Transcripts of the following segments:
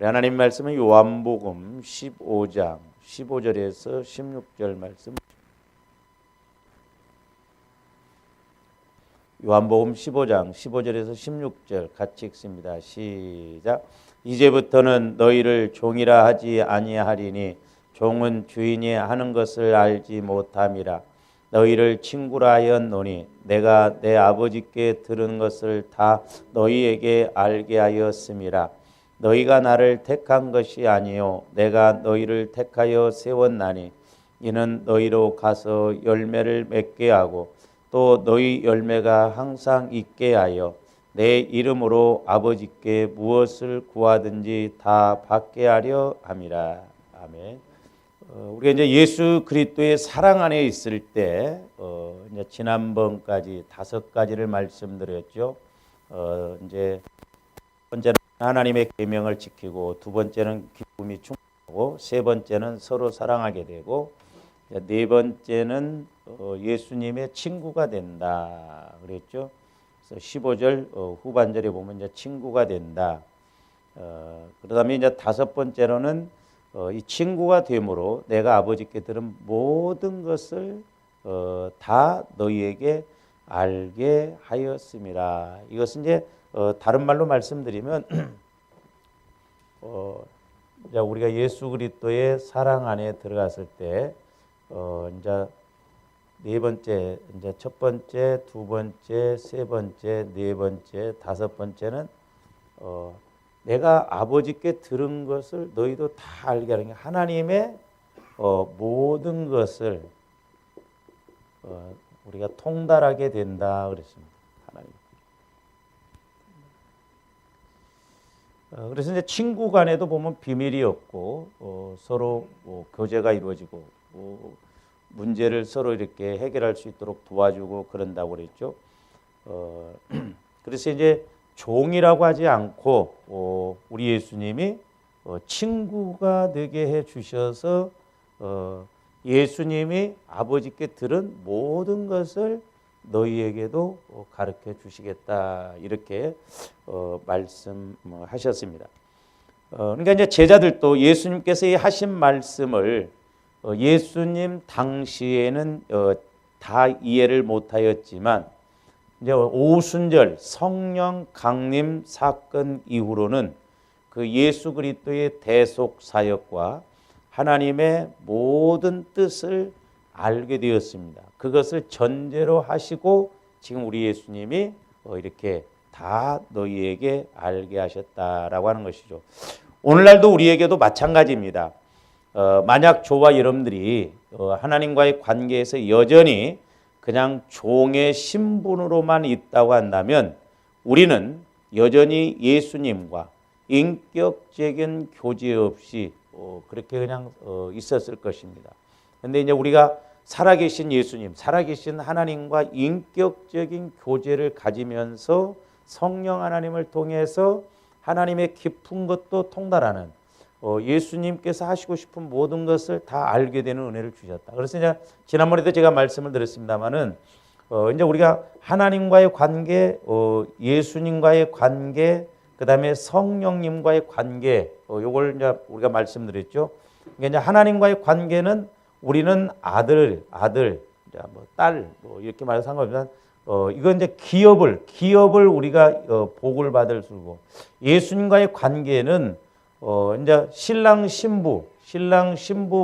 우리 하나님 말씀은 요한복음 15장 15절에서 16절 말씀. 요한복음 15장 15절에서 16절 같이 읽습니다. 시작. 이제부터는 너희를 종이라 하지 아니하리니 종은 주인이 하는 것을 알지 못함이라. 너희를 친구라 하였노니 내가 내 아버지께 들은 것을 다 너희에게 알게 하였음이라. 너희가 나를 택한 것이 아니요 내가 너희를 택하여 세웠나니 이는 너희로 가서 열매를 맺게 하고 또 너희 열매가 항상 있게 하여 내 이름으로 아버지께 무엇을 구하든지 다 받게 하려 함이라. 아멘. 우리가 이제 예수 그리스도의 사랑 안에 있을 때 이제 지난번까지 5가지를 말씀드렸죠. 이제 번째는 하나님의 계명을 지키고, 두 번째는 기쁨이 충만하고, 세 번째는 서로 사랑하게 되고, 네 번째는 예수님의 친구가 된다 그랬죠. 그래서 15절 후반절에 보면 이제 친구가 된다. 그다음에 이제 5번째로는 이 친구가 됨으로 내가 아버지께 들은 모든 것을 다 너희에게 알게 하였음이라. 이것은 이제 다른 말로 말씀드리면 이제 우리가 예수 그리스도의 사랑 안에 들어갔을 때 이제 네 번째, 이제 첫 번째, 두 번째, 세 번째, 네 번째, 5번째는 내가 아버지께 들은 것을 너희도 다 알게 하는 게 하나님의 모든 것을 우리가 통달하게 된다 그랬습니다. 하나님. 그래서 이제 친구 간에도 보면 비밀이 없고 서로 교제가 이루어지고 문제를 서로 이렇게 해결할 수 있도록 도와주고 그런다고 그랬죠. 그래서 이제 종이라고 하지 않고 우리 예수님이 친구가 되게 해 주셔서 예수님이 아버지께 들은 모든 것을 너희에게도 가르쳐 주시겠다 이렇게 말씀하셨습니다. 그러니까 이제 제자들도 예수님께서 하신 말씀을 예수님 당시에는 다 이해를 못하였지만 이제 오순절 성령 강림 사건 이후로는 그 예수 그리스도의 대속 사역과 하나님의 모든 뜻을 알게 되었습니다. 그것을 전제로 하시고 지금 우리 예수님이 이렇게 다 너희에게 알게 하셨다라고 하는 것이죠. 오늘날도 우리에게도 마찬가지입니다. 만약 저와 여러분들이 하나님과의 관계에서 여전히 그냥 종의 신분으로만 있다고 한다면 우리는 여전히 예수님과 인격적인 교제 없이 그렇게 그냥 있었을 것입니다. 그런데 이제 우리가 살아계신 예수님, 살아계신 하나님과 인격적인 교제를 가지면서 성령 하나님을 통해서 하나님의 깊은 것도 통달하는 예수님께서 하시고 싶은 모든 것을 다 알게 되는 은혜를 주셨다. 그래서 이제 지난번에도 제가 말씀을 드렸습니다만은 이제 우리가 하나님과의 관계, 예수님과의 관계, 그 다음에 성령님과의 관계, 요걸 이제 우리가 말씀드렸죠. 그러니까 이제 하나님과의 관계는 우리는 아들, 뭐 딸, 뭐 이렇게 말해서 상관없지만, 이건 이제 기업을 우리가 복을 받을 수고, 예수님과의 관계는 이제 신랑 신부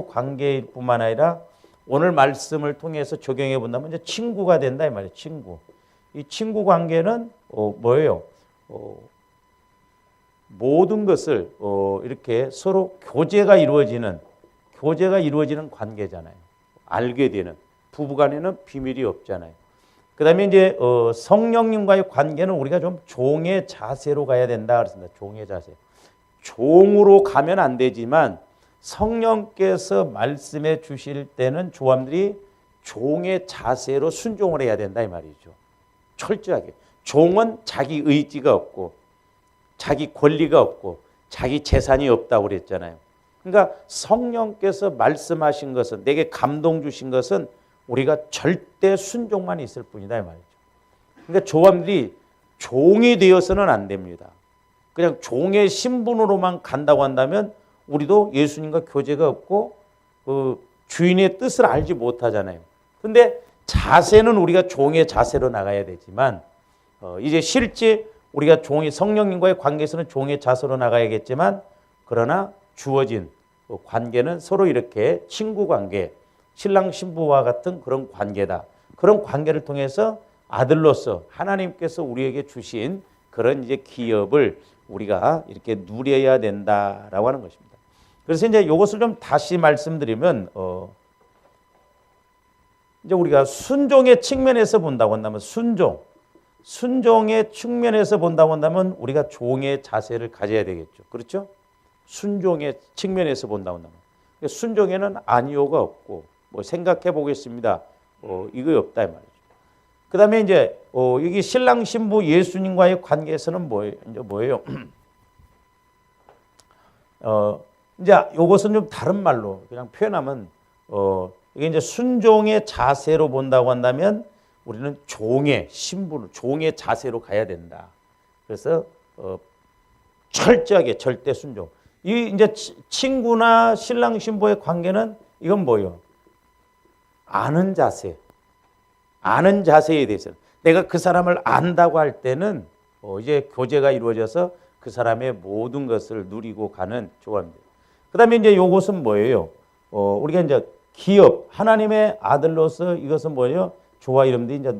관계일 뿐만 아니라 오늘 말씀을 통해서 적용해 본다면 이제 친구가 된다 이 말이에요. 친구. 이 친구 관계는 뭐예요? 모든 것을 이렇게 서로 교제가 이루어지는 관계잖아요. 알게 되는. 부부간에는 비밀이 없잖아요. 그다음에 이제 성령님과의 관계는 우리가 좀 종의 자세로 가야 된다 그랬습니다. 종의 자세. 종으로 가면 안 되지만 성령께서 말씀해 주실 때는 조함들이 종의 자세로 순종을 해야 된다 이 말이죠. 철저하게. 종은 자기 의지가 없고 자기 권리가 없고 자기 재산이 없다고 그랬잖아요. 그러니까 성령께서 말씀하신 것은, 내게 감동 주신 것은 우리가 절대 순종만 있을 뿐이다 이 말이죠. 그러니까 조함들이 종이 되어서는 안 됩니다. 그냥 종의 신분으로만 간다고 한다면 우리도 예수님과 교제가 없고 그 주인의 뜻을 알지 못하잖아요. 근데 자세는 우리가 종의 자세로 나가야 되지만 이제 실제 우리가 종의 성령님과의 관계에서는 종의 자세로 나가야겠지만 그러나 주어진 관계는 서로 이렇게 친구 관계, 신랑 신부와 같은 그런 관계다. 그런 관계를 통해서 아들로서 하나님께서 우리에게 주신 그런 이제 기업을 우리가 이렇게 누려야 된다라고 하는 것입니다. 그래서 이제 이것을 좀 다시 말씀드리면 이제 우리가 순종의 측면에서 본다고 한다면 순종의 측면에서 본다고 한다면 우리가 종의 자세를 가져야 되겠죠. 그렇죠? 순종의 측면에서 본다고 한다면 순종에는 아니오가 없고 뭐 생각해 보겠습니다. 이거 없다 이 말이죠. 그다음에 이제 여기 신랑 신부 예수님과의 관계에서는 뭐예요? 이제 이것은 좀 다른 말로 그냥 표현하면 이게 이제 순종의 자세로 본다고 한다면 우리는 종의 신분, 종의 자세로 가야 된다. 그래서 철저하게 절대 순종. 이 이제 친구나 신랑 신부의 관계는 이건 뭐예요? 아는 자세. 아는 자세에 대해서 내가 그 사람을 안다고 할 때는 이제 교제가 이루어져서 그 사람의 모든 것을 누리고 가는 조합입니다. 그다음에 이제 요것은 뭐예요? 우리가 이제 기업 하나님의 아들로서 이것은 뭐예요? 조화 이름들이 이제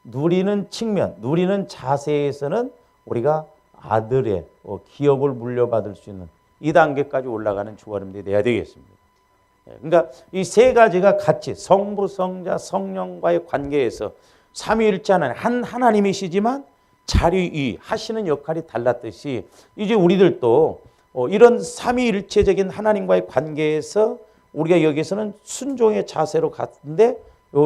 누리는 측면, 누리는 자세에서는 우리가 아들의 기업을 물려받을 수 있는 이 단계까지 올라가는 조화 이름들이 돼야 되겠습니다. 그러니까 이 세 가지가 같이 성부, 성자, 성령과의 관계에서 삼위일체 하나님 하나님이시지만 자리위 하시는 역할이 달랐듯이 이제 우리들도 이런 삼위일체적인 하나님과의 관계에서 우리가 여기서는 순종의 자세로 갔는데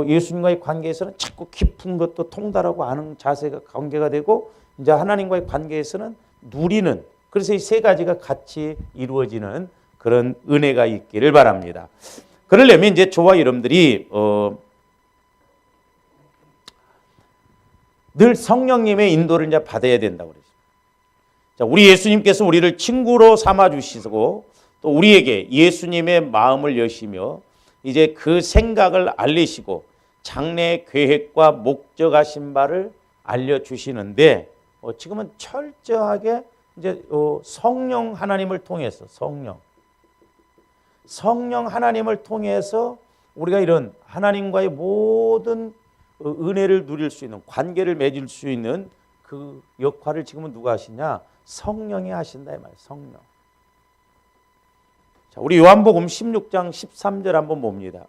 예수님과의 관계에서는 자꾸 깊은 것도 통달하고 아는 자세가 관계가 되고 이제 하나님과의 관계에서는 누리는 그래서 이 세 가지가 같이 이루어지는 그런 은혜가 있기를 바랍니다. 그러려면 이제 저와 여러분들이 늘 성령님의 인도를 이제 받아야 된다고 그랬어요. 자, 우리 예수님께서 우리를 친구로 삼아 주시고 또 우리에게 예수님의 마음을 여시며 이제 그 생각을 알리시고 장래 계획과 목적하신 바를 알려 주시는데 지금은 철저하게 이제 성령 하나님을 통해서 성령 하나님을 통해서 우리가 이런 하나님과의 모든 은혜를 누릴 수 있는 관계를 맺을 수 있는 그 역할을 지금은 누가 하시냐? 성령이 하신다 이 말이에요. 성령. 자, 우리 요한복음 16장 13절 한번 봅니다.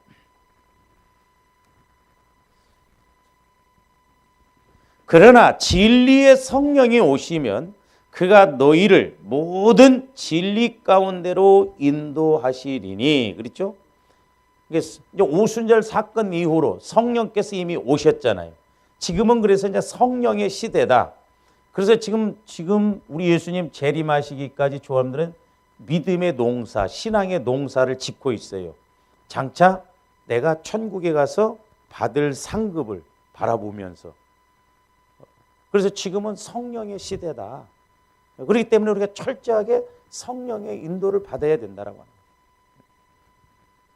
그러나 진리의 성령이 오시면 그가 너희를 모든 진리 가운데로 인도하시리니. 그렇죠? 이제 오순절 사건 이후로 성령께서 이미 오셨잖아요. 지금은 그래서 이제 성령의 시대다. 그래서 지금 우리 예수님 재림하시기까지 조합들은 믿음의 농사, 신앙의 농사를 짓고 있어요. 장차 내가 천국에 가서 받을 상급을 바라보면서. 그래서 지금은 성령의 시대다. 그렇기 때문에 우리가 철저하게 성령의 인도를 받아야 된다라고 합니다.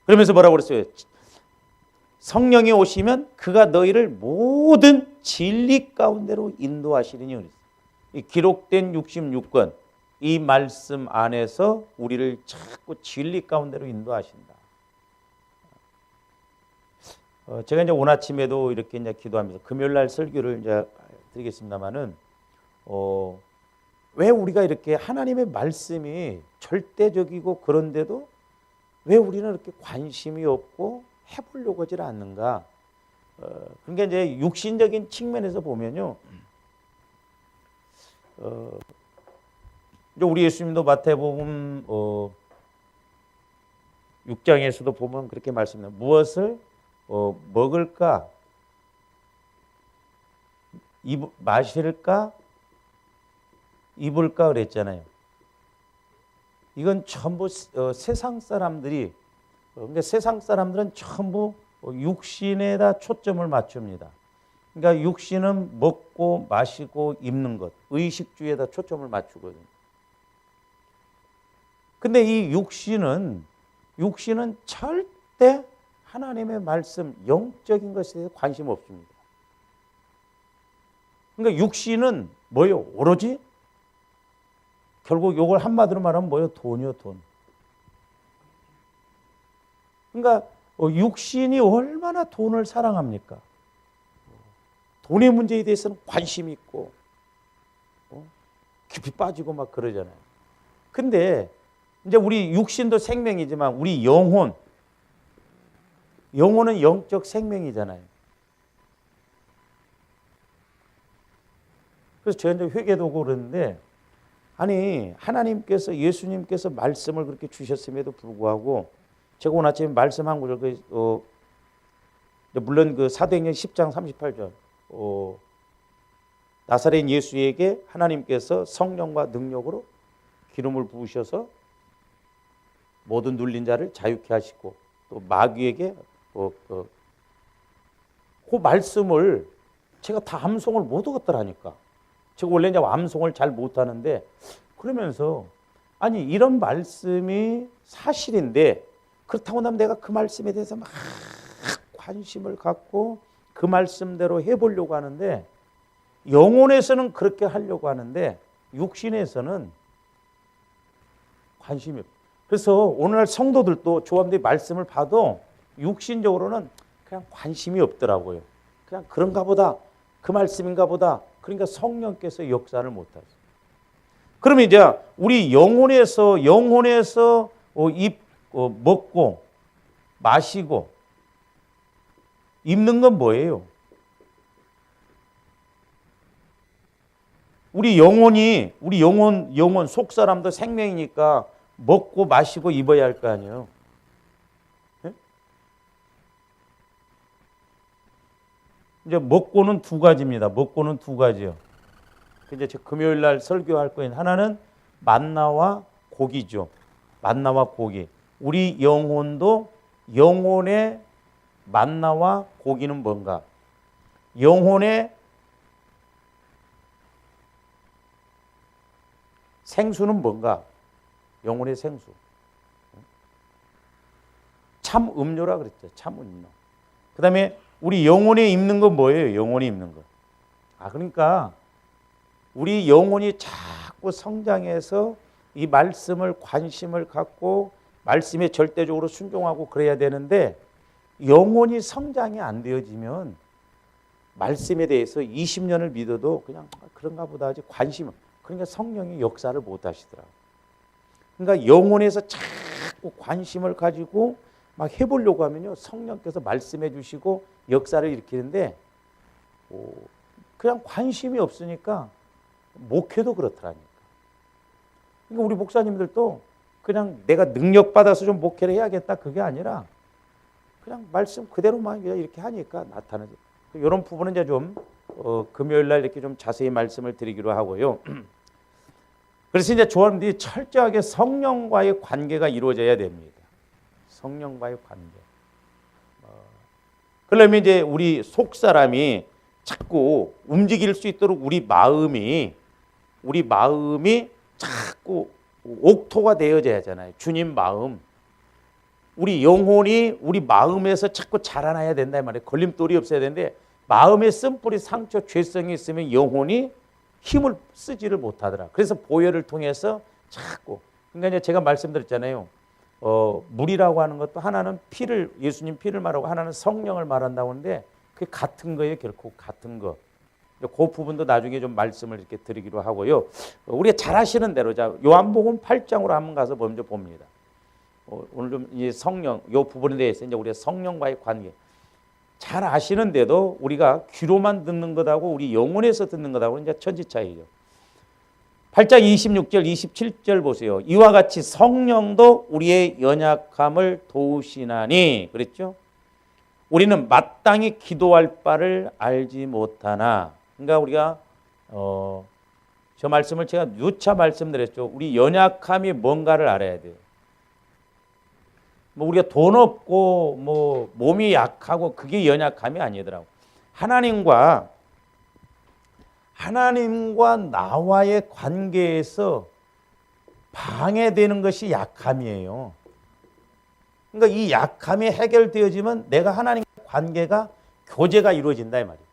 그러면서 뭐라고 그랬어요? 성령이 오시면 그가 너희를 모든 진리 가운데로 인도하시리니 그랬어요. 이 기록된 66권 이 말씀 안에서 우리를 자꾸 진리 가운데로 인도하신다. 제가 이제 오늘 아침에도 이렇게 이제 기도하면서 금요일 날 설교를 이제 드리겠습니다만은 왜 우리가 이렇게 하나님의 말씀이 절대적이고 그런데도 왜 우리는 이렇게 관심이 없고 해보려고 하지 않는가? 그러니까 이제 육신적인 측면에서 보면요. 우리 예수님도 마태복음 6장에서도 보면 그렇게 말씀해요. 무엇을 먹을까? 마실까? 입을까 그랬잖아요. 이건 전부 세상 사람들이 그러니까 세상 사람들은 전부 육신에다 초점을 맞춥니다. 그러니까 육신은 먹고 마시고 입는 것, 의식주의에다 초점을 맞추거든요. 근데 이 육신은 절대 하나님의 말씀, 영적인 것에 대해서 관심 없습니다. 그러니까 육신은 뭐예요? 오로지 결국 이걸 한마디로 말하면 뭐예요? 돈이요, 돈. 그러니까 육신이 얼마나 돈을 사랑합니까? 돈의 문제에 대해서는 관심이 있고 깊이 빠지고 막 그러잖아요. 근데 이제 우리 육신도 생명이지만 우리 영혼은 영적 생명이잖아요. 그래서 제가 이제 회개도 오고 그러는데, 아니 하나님께서, 예수님께서 말씀을 그렇게 주셨음에도 불구하고 제가 오늘 아침에 말씀한 구절, 물론 그 사도행전 10장 38절, 나사렛 예수에게 하나님께서 성령과 능력으로 기름을 부으셔서 모든 눌린 자를 자유케 하시고 또 마귀에게 그 말씀을 제가 다 암송을 못 하겠더라니까. 제가 원래 이제 암송을 잘 못하는데, 그러면서 아니 이런 말씀이 사실인데 그렇다고 나면 내가 그 말씀에 대해서 막 관심을 갖고 그 말씀대로 해보려고 하는데, 영혼에서는 그렇게 하려고 하는데 육신에서는 관심이 없어요. 그래서 오늘날 성도들도 조합들이 말씀을 봐도 육신적으로는 그냥 관심이 없더라고요. 그냥 그런가 보다, 그 말씀인가 보다. 그러니까 성령께서 역사를 못하죠. 그러면 이제 우리 영혼에서 먹고 마시고 입는 건 뭐예요? 우리 영혼 속 사람도 생명이니까 먹고 마시고 입어야 할 거 아니에요. 네? 이제 먹고는 두 가지입니다. 먹고는 두 가지요. 이제 금요일 날 설교할 거인 하나는 만나와 고기죠. 만나와 고기. 우리 영혼도, 영혼의 만나와 고기는 뭔가? 영혼의 생수는 뭔가? 영혼의 생수. 참 음료라 그랬죠. 참 음료. 그 다음에 우리 영혼에 입는 건 뭐예요? 영혼이 입는 거. 그러니까 우리 영혼이 자꾸 성장해서 이 말씀을 관심을 갖고 말씀에 절대적으로 순종하고 그래야 되는데, 영혼이 성장이 안 되어지면 말씀에 대해서 20년을 믿어도 그냥 그런가 보다 하지 관심은, 그러니까 성령이 역사를 못 하시더라고요. 그러니까 영혼에서 자꾸 관심을 가지고 막 해보려고 하면요, 성령께서 말씀해 주시고 역사를 일으키는데 그냥 관심이 없으니까 목회도 그렇더라니까. 그러니까 우리 목사님들도 그냥 내가 능력받아서 좀 목회를 해야겠다 그게 아니라 그냥 말씀 그대로만 이렇게 하니까 나타나죠. 이런 부분은 이제 좀 금요일 날 이렇게 좀 자세히 말씀을 드리기로 하고요. 그래서 이제 조합들이 철저하게 성령과의 관계가 이루어져야 됩니다. 성령과의 관계. 그러면 이제 우리 속 사람이 자꾸 움직일 수 있도록 우리 마음이 자꾸 옥토가 되어져야 하잖아요. 주님 마음. 우리 영혼이 우리 마음에서 자꾸 자라나야 된다 말이에요. 걸림돌이 없어야 되는데, 마음에 쓴뿌리 상처, 죄성이 있으면 영혼이 힘을 쓰지를 못하더라. 그래서 보혈을 통해서 자꾸, 그러니까 이제 제가 말씀드렸잖아요. 물이라고 하는 것도 하나는 피를, 예수님 피를 말하고 하나는 성령을 말한다고 하는데 그게 같은 거예요. 결코 같은 거. 그 부분도 나중에 좀 말씀을 이렇게 드리기로 하고요. 우리가 잘 아시는 대로 자 요한복음 8장으로 한번 가서 먼저 봅니다. 오늘 좀 이 성령, 요 부분에 대해서 이제 우리가 성령과의 관계 잘 아시는데도 우리가 귀로만 듣는 것하고 우리 영혼에서 듣는 것하고 이제 천지 차이죠. 8장 26절, 27절 보세요. 이와 같이 성령도 우리의 연약함을 도우시나니, 그랬죠? 우리는 마땅히 기도할 바를 알지 못하나. 그러니까 우리가 저 말씀을 제가 누차 말씀드렸죠. 우리 연약함이 뭔가를 알아야 돼요. 뭐 우리가 돈 없고 뭐 몸이 약하고 그게 연약함이 아니더라고. 하나님과 나와의 관계에서 방해되는 것이 약함이에요. 그러니까 이 약함이 해결되어지면 내가 하나님과 관계가 교제가 이루어진다 이 말이에요.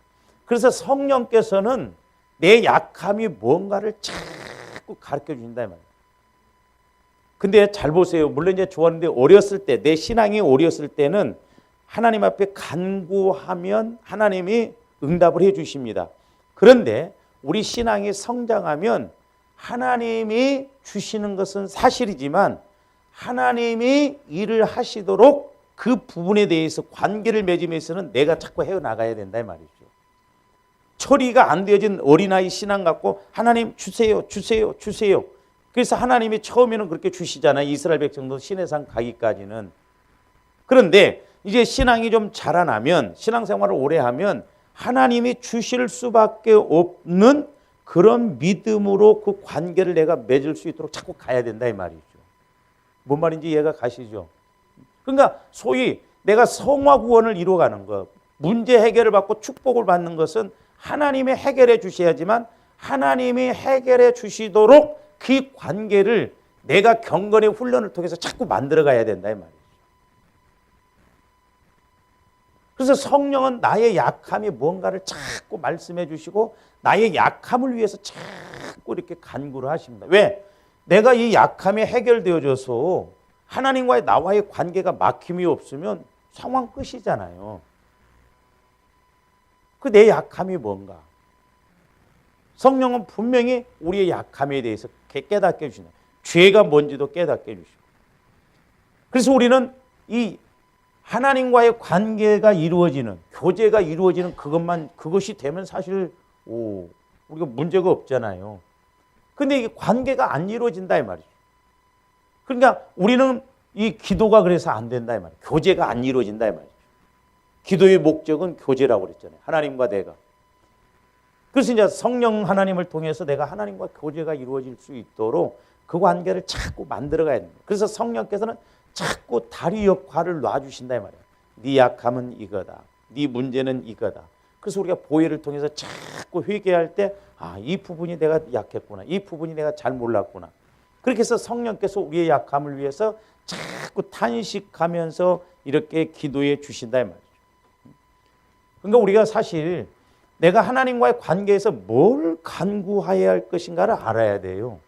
그래서 성령께서는 내 약함이 뭔가를 자꾸 가르쳐 주신다 이 말이에요. 근데 잘 보세요. 물론 이제 좋았는데 어렸을 때, 내 신앙이 어렸을 때는 하나님 앞에 간구하면 하나님이 응답을 해 주십니다. 그런데 우리 신앙이 성장하면 하나님이 주시는 것은 사실이지만 하나님이 일을 하시도록 그 부분에 대해서 관계를 맺으면서는 내가 자꾸 헤어나가야 된다 이 말이죠. 처리가 안 되어진 어린아이 신앙 갖고 하나님 주세요 주세요 주세요. 그래서 하나님이 처음에는 그렇게 주시잖아요. 이스라엘 백성도 시내산 가기까지는. 그런데 이제 신앙이 좀 자라나면, 신앙생활을 오래 하면 하나님이 주실 수밖에 없는 그런 믿음으로 그 관계를 내가 맺을 수 있도록 자꾸 가야 된다 이 말이죠. 뭔 말인지 이해가 가시죠? 그러니까 소위 내가 성화 구원을 이루어가는 것, 문제 해결을 받고 축복을 받는 것은 하나님이 해결해 주셔야지만 하나님이 해결해 주시도록 그 관계를 내가 경건의 훈련을 통해서 자꾸 만들어가야 된다 이 말이죠. 그래서 성령은 나의 약함이 뭔가를 자꾸 말씀해 주시고 나의 약함을 위해서 자꾸 이렇게 간구를 하십니다. 왜? 내가 이 약함이 해결되어져서 하나님과의 나와의 관계가 막힘이 없으면 상황 끝이잖아요. 그 내 약함이 뭔가? 성령은 분명히 우리의 약함에 대해서 깨닫게 해주신다. 죄가 뭔지도 깨닫게 해주시고. 그래서 우리는 이 하나님과의 관계가 이루어지는, 교제가 이루어지는 그것이 되면 사실 우리가 문제가 없잖아요. 근데 이게 관계가 안 이루어진다 이 말이죠. 그러니까 우리는 이 기도가 그래서 안 된다 이 말이에요. 교제가 안 이루어진다 이 말이죠. 기도의 목적은 교제라고 그랬잖아요. 하나님과 내가. 그래서 이제 성령 하나님을 통해서 내가 하나님과 교제가 이루어질 수 있도록 그 관계를 자꾸 만들어가야 됩니다. 그래서 성령께서는 자꾸 다리 역할을 놔주신다 이 말이에요. 네 약함은 이거다. 네 문제는 이거다. 그래서 우리가 보혈을 통해서 자꾸 회개할 때 이 부분이 내가 약했구나. 이 부분이 내가 잘 몰랐구나. 그렇게 해서 성령께서 우리의 약함을 위해서 자꾸 탄식하면서 이렇게 기도해 주신다 이 말이죠. 그러니까 우리가 사실 내가 하나님과의 관계에서 뭘 간구해야 할 것인가를 알아야 돼요.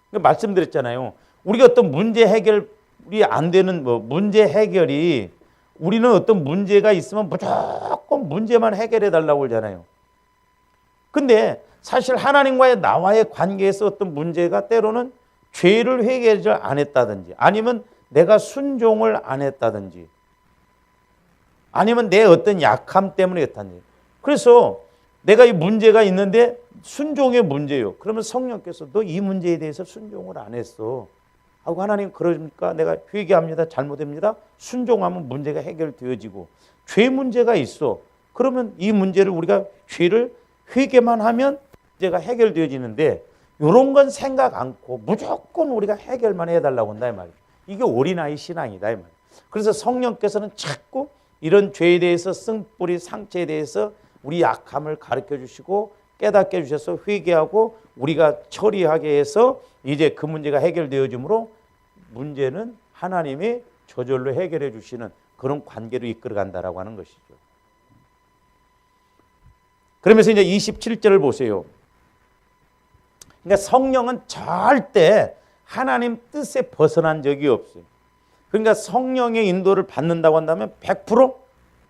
그러니까 말씀드렸잖아요. 우리가 어떤 문제 해결이 안 되는 문제 해결이 우리는 어떤 문제가 있으면 무조건 문제만 해결해 달라고 그러잖아요. 근데 사실 하나님과의 나와의 관계에서 어떤 문제가 때로는 죄를 회개를 안 했다든지 아니면 내가 순종을 안 했다든지 아니면 내 어떤 약함 때문에 했다든지 그래서 내가 이 문제가 있는데 순종의 문제요. 그러면 성령께서 너 이 문제에 대해서 순종을 안 했어. 하고 하나님 그러니까 내가 회개합니다. 잘못합니다. 순종하면 문제가 해결되어지고 죄 문제가 있어. 그러면 이 문제를 우리가 죄를 회개만 하면 문제가 해결되어지는데 이런 건 생각 않고 무조건 우리가 해결만 해달라고 한다 이 말이에요. 이게 어린아이 신앙이다 이 말이에요. 그래서 성령께서는 자꾸 이런 죄에 대해서 쓴뿌리 상처에 대해서 우리 약함을 가르쳐 주시고 깨닫게 해주셔서 회개하고 우리가 처리하게 해서 이제 그 문제가 해결되어지므로 문제는 하나님이 저절로 해결해 주시는 그런 관계로 이끌어 간다라고 하는 것이죠. 그러면서 이제 27절을 보세요. 그러니까 성령은 절대 하나님 뜻에 벗어난 적이 없어요. 그러니까 성령의 인도를 받는다고 한다면 100%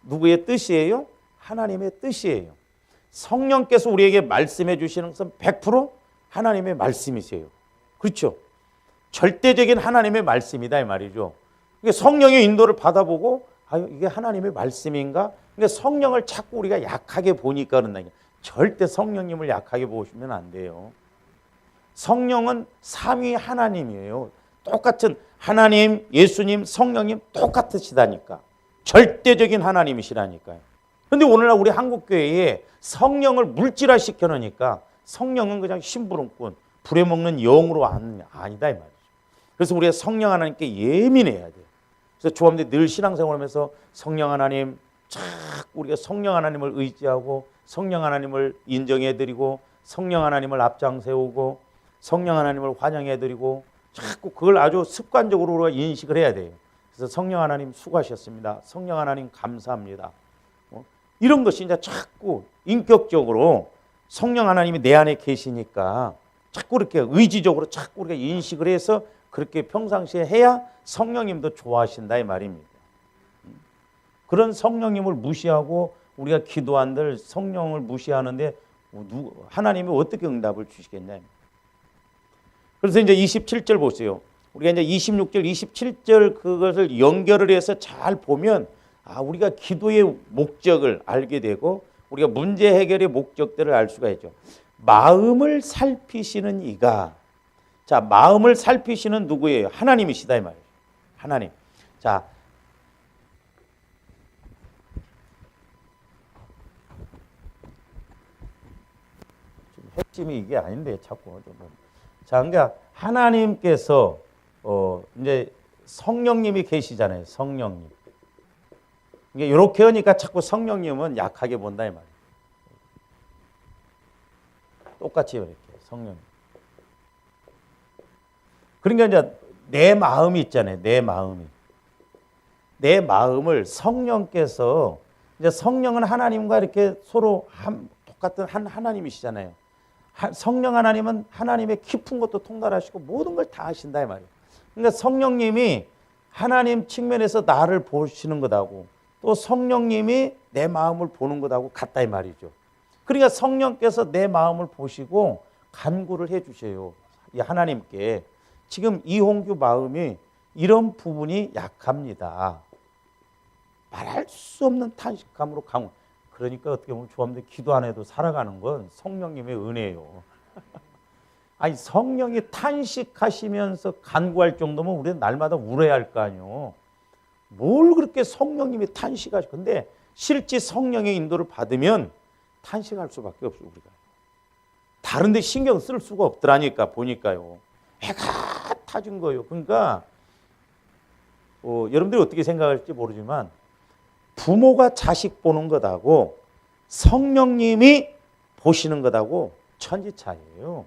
누구의 뜻이에요? 하나님의 뜻이에요. 성령께서 우리에게 말씀해 주시는 것은 100% 하나님의 말씀이세요. 그렇죠? 절대적인 하나님의 말씀이다 이 말이죠. 성령의 인도를 받아보고 이게 하나님의 말씀인가? 그러니까 성령을 자꾸 우리가 약하게 보니까 그런다. 절대 성령님을 약하게 보시면 안 돼요. 성령은 삼위 하나님이에요. 똑같은 하나님, 예수님, 성령님 똑같으시다니까. 절대적인 하나님이시라니까요. 그런데 오늘날 우리 한국교회에 성령을 물질화 시켜놓으니까 성령은 그냥 심부름꾼, 부려먹는 영으로 아니다 이 말이죠. 그래서 우리가 성령 하나님께 예민해야 돼요. 그래서 조합원들 늘 신앙생활하면서 성령 하나님 자꾸 우리가 성령 하나님을 의지하고 성령 하나님을 인정해드리고 성령 하나님을 앞장 세우고 성령 하나님을 환영해드리고 자꾸 그걸 아주 습관적으로 우리가 인식을 해야 돼요. 그래서 성령 하나님 수고하셨습니다. 성령 하나님 감사합니다. 이런 것이 이제 자꾸 인격적으로 성령 하나님이 내 안에 계시니까 자꾸 이렇게 의지적으로 자꾸 우리가 인식을 해서 그렇게 평상시에 해야 성령님도 좋아하신다 이 말입니다. 그런 성령님을 무시하고 우리가 기도한들 성령을 무시하는데 하나님이 어떻게 응답을 주시겠냐. 그래서 이제 27절 보세요. 우리가 이제 26절, 27절 그것을 연결을 해서 잘 보면 우리가 기도의 목적을 알게 되고 우리가 문제 해결의 목적들을 알 수가 있죠. 마음을 살피시는 이가, 자, 마음을 살피시는 누구예요? 하나님이시다 이 말이에요. 하나님. 자, 핵심이 이게 아닌데 자꾸 좀. 자, 그러니까 하나님께서 이제 성령님이 계시잖아요. 성령님. 이게 이렇게 하니까 자꾸 성령님은 약하게 본다 이 말이에요. 똑같이 이렇게 성령. 그러니까 이제 내 마음이 있잖아요. 내 마음이. 내 마음을 성령께서 이제 성령은 하나님과 이렇게 서로 똑같은 한 하나님이시잖아요. 성령 하나님은 하나님의 깊은 것도 통달하시고 모든 걸 다 하신다 이 말이에요. 그러니까 성령님이 하나님 측면에서 나를 보시는 것하고 또 성령님이 내 마음을 보는 것하고 같다 이 말이죠. 그러니까 성령께서 내 마음을 보시고 간구를 해 주셔요. 이 하나님께 지금 이홍규 마음이 이런 부분이 약합니다. 말할 수 없는 탄식감으로 강호. 그러니까 어떻게 보면 조합들 기도 안 해도 살아가는 건 성령님의 은혜예요. 아니 성령이 탄식하시면서 간구할 정도면 우리는 날마다 울어야 할 거 아니에요. 뭘 그렇게 성령님이 탄식하시고 근데 실제 성령의 인도를 받으면 탄식할 수밖에 없어요. 우리가 다른 데 신경 쓸 수가 없더라니까 보니까요. 해가 타진 거예요. 그러니까 여러분들이 어떻게 생각할지 모르지만 부모가 자식 보는 것하고 성령님이 보시는 것하고 천지 차이예요.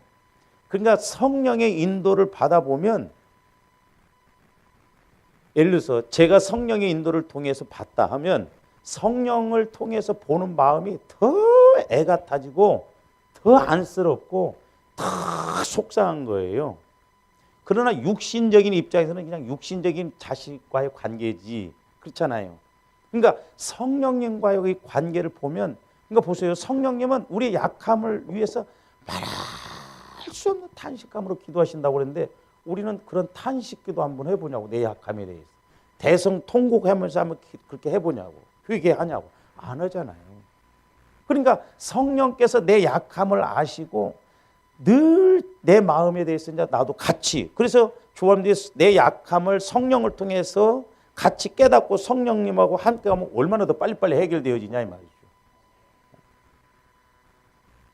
그러니까 성령의 인도를 받아보면 예를 들어서 제가 성령의 인도를 통해서 봤다 하면 성령을 통해서 보는 마음이 더 애가 타지고 더 안쓰럽고 더 속상한 거예요. 그러나 육신적인 입장에서는 그냥 육신적인 자식과의 관계지 그렇잖아요. 그러니까 성령님과의 관계를 보면 그러니까 보세요. 성령님은 우리의 약함을 위해서 말할 수 없는 탄식감으로 기도하신다고 그랬는데 우리는 그런 탄식 기도 한번 해보냐고. 내 약함에 대해서 대성통곡하면서 한번 그렇게 해보냐고. 회개하냐고. 안 하잖아요. 그러니까 성령께서 내 약함을 아시고 늘 내 마음에 대해서 이제 나도 같이 그래서 조합들이 내 약함을 성령을 통해서 같이 깨닫고 성령님하고 함께 하면 얼마나 더 빨리빨리 해결되어지냐 이 말이죠.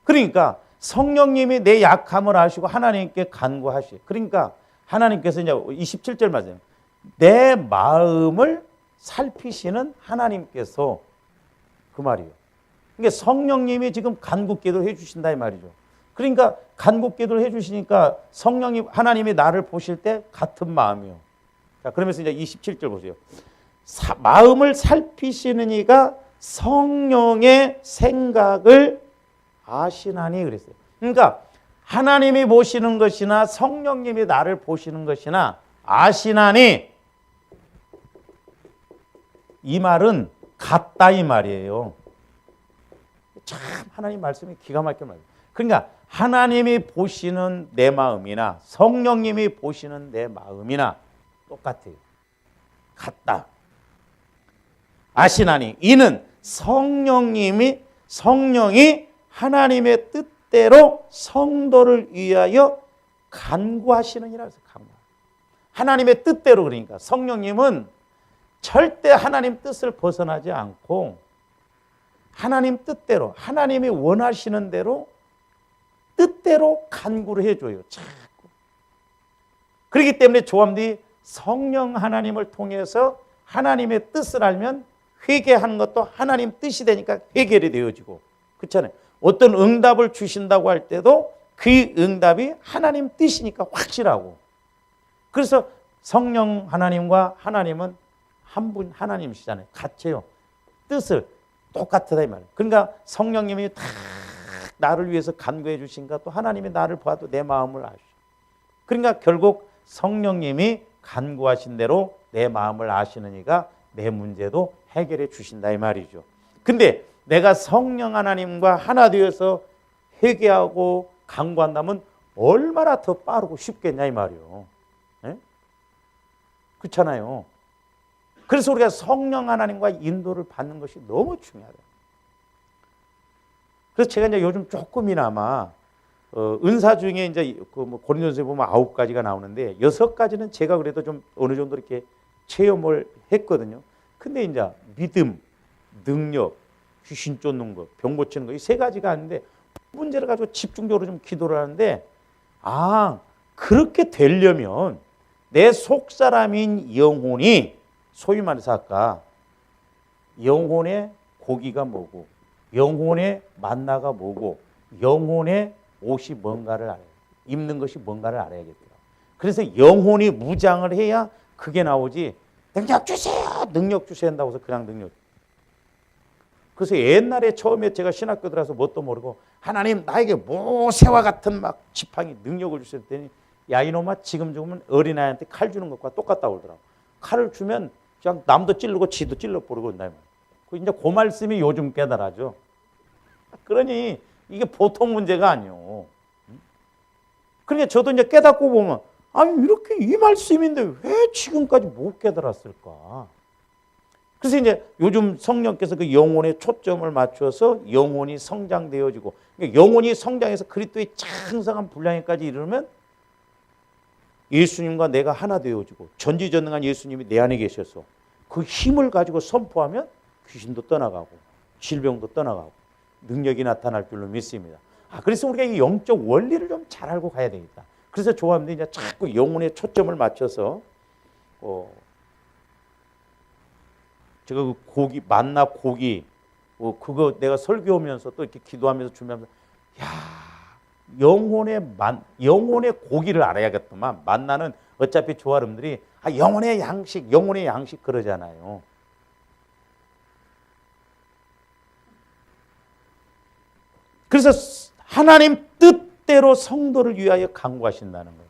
그러니까 성령님이 내 약함을 아시고 하나님께 간구하시. 그러니까 하나님께서 이제 27절 맞아요. 내 마음을 살피시는 하나님께서 그 말이에요. 그러니까 성령님이 지금 간구기도를 해주신다 이 말이죠. 그러니까 간구기도를 해주시니까 성령님 하나님이 나를 보실 때 같은 마음이요. 자 그러면서 이제 27절 보세요. 마음을 살피시는 이가 성령의 생각을 아시나니 그랬어요. 그러니까 하나님이 보시는 것이나 성령님이 나를 보시는 것이나 아시나니 이 말은 같다 이 말이에요. 참 하나님 말씀이 기가 막힌 말이에요. 그러니까 하나님이 보시는 내 마음이나 성령님이 보시는 내 마음이나 똑같아요. 같다. 아시나니 이는 성령이 하나님의 뜻대로 성도를 위하여 간구하시느니라 해서 간구. 하나님의 뜻대로 그러니까 성령님은 절대 하나님 뜻을 벗어나지 않고 하나님 뜻대로 하나님이 원하시는 대로 뜻대로 간구를 해줘요. 자꾸. 그렇기 때문에 조함들이 성령 하나님을 통해서 하나님의 뜻을 알면 회개하는 것도 하나님 뜻이 되니까 해결이 되어지고, 그렇잖아요. 어떤 응답을 주신다고 할 때도 그 응답이 하나님 뜻이니까 확실하고, 그래서 성령 하나님과 하나님은 한 분 하나님이시잖아요. 같아요. 뜻을 똑같다 이 말이에요. 그러니까 성령님이 다 나를 위해서 간구해 주신가, 또 하나님이 나를 봐도 내 마음을 아시죠. 그러니까 결국 성령님이 간구하신 대로 내 마음을 아시는 이가 내 문제도 해결해 주신다 이 말이죠. 근데 내가 성령 하나님과 하나 되어서 회개하고 간구한다면 얼마나 더 빠르고 쉽겠냐 이 말이에요. 네? 그렇잖아요. 그래서 우리가 성령 하나님과 인도를 받는 것이 너무 중요하다. 그래서 제가 이제 요즘 조금이나마 은사 중에 이제 그 뭐 고린도서에 보면 9가지가 나오는데 6가지는 제가 그래도 좀 어느 정도 이렇게 체험을 했거든요. 근데 이제 믿음, 능력, 귀신 쫓는 것, 병 고치는 것, 이 3가지가 아닌데 문제를 가지고 집중적으로 좀 기도를 하는데, 그렇게 되려면 내 속사람인 영혼이, 소위 말해서 아까 영혼의 고기가 뭐고 영혼의 만나가 뭐고 영혼의 옷이 뭔가를 알아야 돼. 입는 것이 뭔가를 알아야겠더라. 그래서 영혼이 무장을 해야 그게 나오지, 능력 주세요, 능력 주셔야 한다고 해서 그냥 능력. 그래서 옛날에 처음에 제가 신학교 들어서 뭣도 모르고 하나님 나에게 모세와 같은 막 지팡이 능력을 주셨더니, 야 이놈아 지금 죽으면 어린아이한테 칼 주는 것과 똑같다고 그러더라고. 칼을 주면 그냥 남도 찌르고 지도 찔러버리고 온다. 이제 그 말씀이 요즘 깨달아져. 그러니 이게 보통 문제가 아니요. 그러니까 저도 이제 깨닫고 보면, 아니 이렇게 이 말씀인데 왜 지금까지 못 깨달았을까? 그래서 이제 요즘 성령께서 그 영혼에 초점을 맞춰서 영혼이 성장되어지고, 그러니까 영혼이 성장해서 그리스도의 창성한 분량에까지 이르면 예수님과 내가 하나 되어지고, 전지전능한 예수님이 내 안에 계셔서 그 힘을 가지고 선포하면 귀신도 떠나가고 질병도 떠나가고 능력이 나타날 줄로 믿습니다. 그래서 우리가 이 영적 원리를 좀 잘 알고 가야 되겠다. 그래서 조합원들이 이제 자꾸 영혼에 초점을 맞춰서 제가 그 고기, 만나 고기, 그거 내가 설교하면서 또 이렇게 기도하면서 준비하면서, 영혼의 고기를 알아야겠더만. 만나는 어차피 조아름들이 영혼의 양식 그러잖아요. 그래서 하나님 뜻대로 성도를 위하여 간구하신다는 거예요.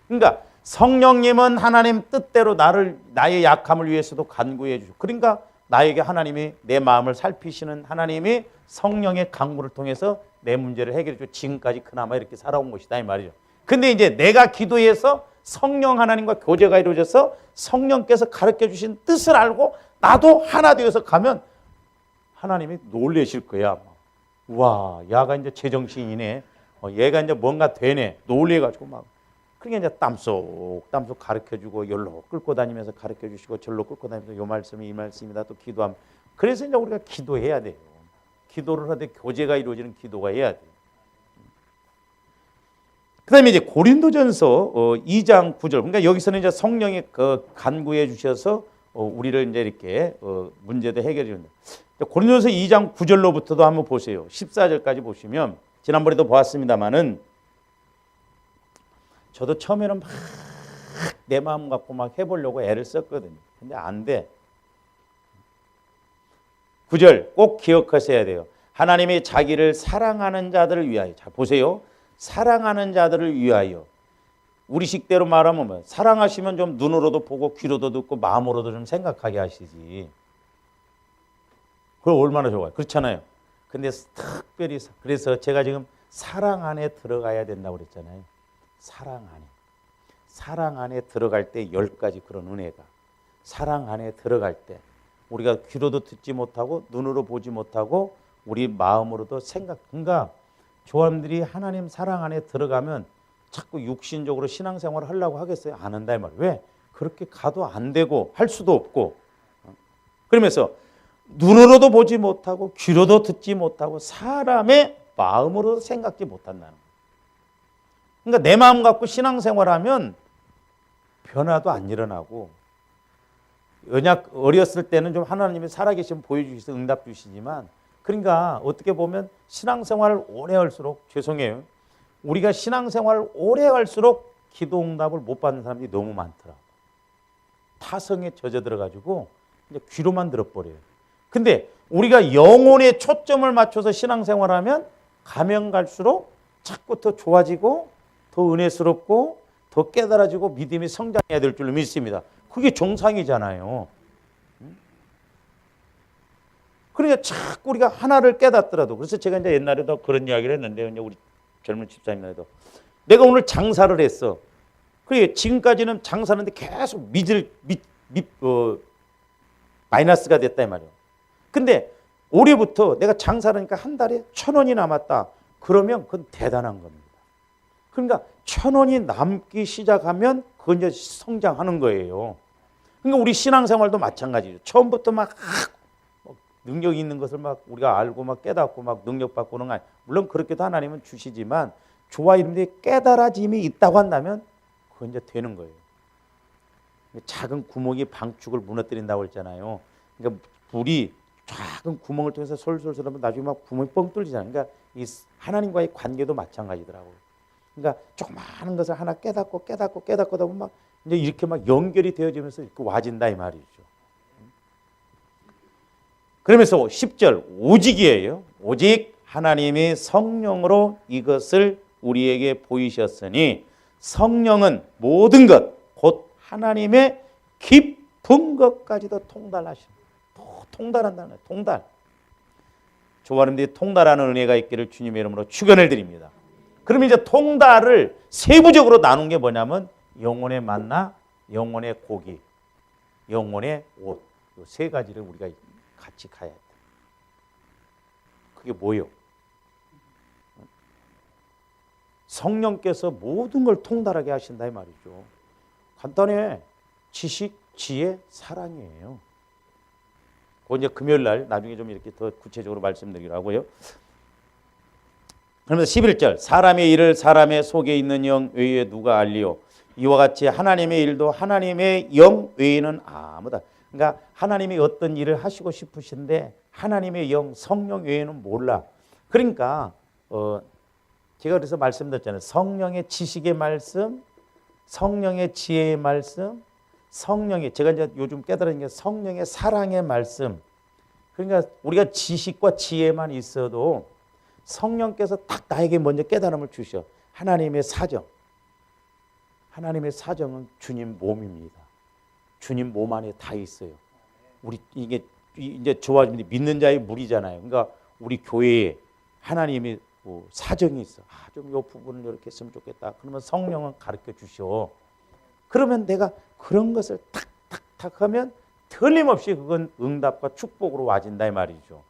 그러니까 성령님은 하나님 뜻대로 나의 약함을 위해서도 간구해 주시고, 그러니까 나에게 하나님이 내 마음을 살피시는 하나님이 성령의 간구를 통해서 내 문제를 해결해 주고 지금까지 그나마 이렇게 살아온 것이다 이 말이죠. 근데 이제 내가 기도해서 성령 하나님과 교제가 이루어져서 성령께서 가르쳐 주신 뜻을 알고 나도 하나 되어서 가면 하나님이 놀라실 거야. 와, 야가 이제 제정신이네. 얘가 이제 뭔가 되네. 놀래가지고 막. 그러니까 이제 땀쏙 가르쳐주고, 열로 끌고 다니면서 가르쳐주시고, 절로 끌고 다니면서 요 말씀이 이 말씀이다 또 기도하면. 그래서 이제 우리가 기도해야 돼요. 기도를 하되 교제가 이루어지는 기도가 해야 돼요. 그 다음에 이제 고린도전서 2장 9절. 그러니까 여기서는 이제 성령이 간구해 주셔서 우리를 이제 이렇게 문제도 해결해 준다. 고린도전서 2장 9절로부터도 한번 보세요. 14절까지 보시면, 지난번에도 보았습니다만은 저도 처음에는 막 내 마음 갖고 막 해보려고 애를 썼거든요. 근데 안 돼. 9절 꼭 기억하셔야 돼요. 하나님이 자기를 사랑하는 자들을 위하여. 자 보세요. 사랑하는 자들을 위하여. 우리식대로 말하면 뭐, 사랑하시면 좀 눈으로도 보고 귀로도 듣고 마음으로도 좀 생각하게 하시지. 그럼 얼마나 좋아요. 그렇잖아요. 근데 특별히 그래서 제가 지금 사랑 안에 들어가야 된다고 그랬잖아요. 사랑 안에 들어갈 때 10가지 그런 은혜가, 사랑 안에 들어갈 때 우리가 귀로도 듣지 못하고 눈으로 보지 못하고 우리 마음으로도 그러니까 조함들이 하나님 사랑 안에 들어가면 자꾸 육신적으로 신앙생활을 하려고 하겠어요? 안 한다 이 말이에요. 왜? 그렇게 가도 안 되고 할 수도 없고. 그러면서 눈으로도 보지 못하고 귀로도 듣지 못하고 사람의 마음으로도 생각지 못한다는 거예요. 그러니까 내 마음 갖고 신앙생활하면 변화도 안 일어나고 언약 어렸을 때는 좀 하나님이 살아계시면 보여주셔서 응답 주시지만, 그러니까 어떻게 보면 신앙생활을 오래 할수록, 죄송해요, 우리가 신앙생활을 오래 할수록 기도 응답을 못 받는 사람들이 너무 많더라고. 타성에 젖어들어가지고 이제 귀로만 들어버려요. 근데 우리가 영혼에 초점을 맞춰서 신앙생활하면 가면 갈수록 자꾸 더 좋아지고 더 은혜스럽고 더 깨달아지고 믿음이 성장해야 될 줄로 믿습니다. 그게 정상이잖아요. 그러니까 자꾸 우리가 하나를 깨닫더라도, 그래서 제가 이제 옛날에도 그런 이야기를 했는데, 이제 우리 젊은 집사님들도, 내가 오늘 장사를 했어. 그래, 지금까지는 장사하는데 계속 마이너스가 됐다 이 말이에요. 근데 올해부터 내가 장사를 하니까 한 달에 1,000원이 남았다. 그러면 그건 대단한 겁니다. 그러니까 1,000원이 남기 시작하면 그건 이제 성장하는 거예요. 그러니까 우리 신앙생활도 마찬가지죠. 처음부터 막 능력 있는 것을 막 우리가 알고 막 깨닫고 막 능력 받고 그런 거 아니에요. 물론 그렇게도 하나님은 주시지만 주와 이름에 깨달아짐이 있다고 한다면 그건 이제 되는 거예요. 작은 구멍이 방축을 무너뜨린다고 했잖아요. 그러니까 불이 작은 구멍을 통해서 솔솔솔 하면 나중에 막 구멍이 뻥 뚫리잖아요. 그러니까 이 하나님과의 관계도 마찬가지더라고요. 그러니까 조그마한 것을 하나 깨닫고 보면 막 이제 이렇게 막 연결이 되어지면서 이렇게 와진다 이 말이죠. 그러면서 10절 오직이에요. 오직 하나님이 성령으로 이것을 우리에게 보이셨으니 성령은 모든 것 곧 하나님의 깊은 것까지도 통달하십니다. 통달한다는 거예요. 통달. 저와 여러분들이 통달하는 은혜가 있기를 주님의 이름으로 축원을 드립니다. 그럼 이제 통달을 세부적으로 나눈 게 뭐냐면 영혼의 만나, 영혼의 고기, 영혼의 옷, 이 세 가지를 우리가 같이 가야 돼. 그게 뭐예요? 성령께서 모든 걸 통달하게 하신다 이 말이죠. 간단해. 지식, 지혜, 사랑이에요. 그거 이제 금요일 날 나중에 좀 이렇게 더 구체적으로 말씀드리기로 하고요. 그러면서 11절 사람의 일을 사람의 속에 있는 영 외에 누가 알리요. 이와 같이 하나님의 일도 하나님의 영 외에는 아무다. 그러니까 하나님이 어떤 일을 하시고 싶으신데 하나님의 영, 성령 외에는 몰라. 그러니까 제가 그래서 말씀드렸잖아요. 성령의 지식의 말씀, 성령의 지혜의 말씀, 성령의, 제가 이제 요즘 깨달은 게 성령의 사랑의 말씀. 그러니까 우리가 지식과 지혜만 있어도 성령께서 딱 나에게 먼저 깨달음을 주셔. 하나님의 사정. 하나님의 사정은 주님 몸입니다. 주님 몸 안에 다 있어요. 우리 이게 이제 저와 믿는 자의 물이잖아요. 그러니까 우리 교회에 하나님이 사정이 있어. 좀 이 부분을 이렇게 했으면 좋겠다. 그러면 성령은 가르쳐 주셔. 그러면 내가 그런 것을 탁탁탁 하면 틀림없이 그건 응답과 축복으로 와진다 이 말이죠.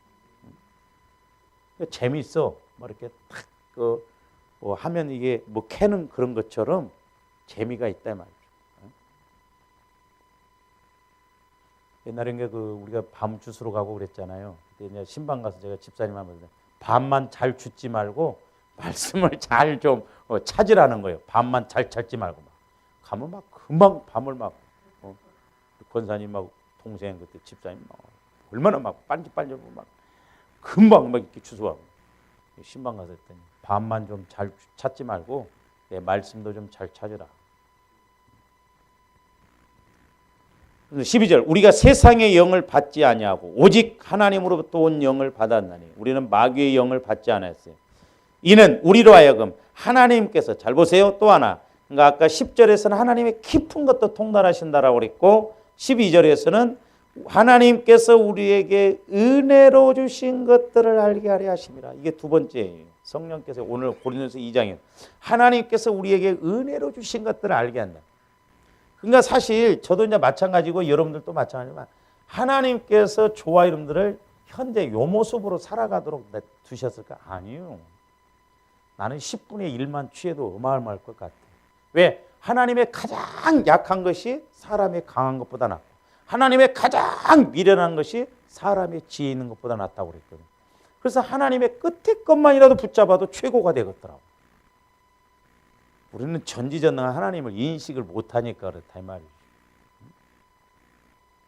재미있어. 뭐 이렇게 탁 하면 이게 뭐 캐는 그런 것처럼 재미가 있다 이 말이죠. 옛날에 우리가 밤 주스러 가고 그랬잖아요. 그때 이제 신방 가서 제가 집사님 하면서 밤만 잘 줍지 말고 말씀을 잘 좀 찾으라는 거예요. 밤만 잘 찾지 말고 막 가면 막 금방 밤을 막 권사님 막 동생 그때 집사님 막 얼마나 막 빨리 막 금방 막 이렇게 주소하고 신방 가서 했더니 밤만 좀 잘 찾지 말고 내 말씀도 좀 잘 찾으라. 12절 우리가 세상의 영을 받지 아니하고 오직 하나님으로부터 온 영을 받았나니 우리는 마귀의 영을 받지 않았어요. 이는 우리로 하여금 하나님께서 잘 보세요. 또 하나 그러니까 아까 10절에서는 하나님의 깊은 것도 통달하신다라고 그랬고 12절에서는 하나님께서 우리에게 은혜로 주신 것들을 알게 하려 하심이라. 이게 두 번째예요. 성령께서 오늘 고린도서 2장에 하나님께서 우리에게 은혜로 주신 것들을 알게 한다. 그러니까 사실 저도 이제 마찬가지고 여러분들도 마찬가지지만 하나님께서 저와 여러분들을 현재 요 모습으로 살아가도록 두셨을까? 아니요. 나는 10분의 1만 취해도 어마어마할 것 같아. 왜? 하나님의 가장 약한 것이 사람의 강한 것보다 낫고 하나님의 가장 미련한 것이 사람의 지혜 있는 것보다 낫다고 그랬거든요. 그래서 하나님의 끝에 것만이라도 붙잡아도 최고가 되겠더라고. 우리는 전지전능한 하나님을 인식을 못하니까 그렇다 이 말이죠.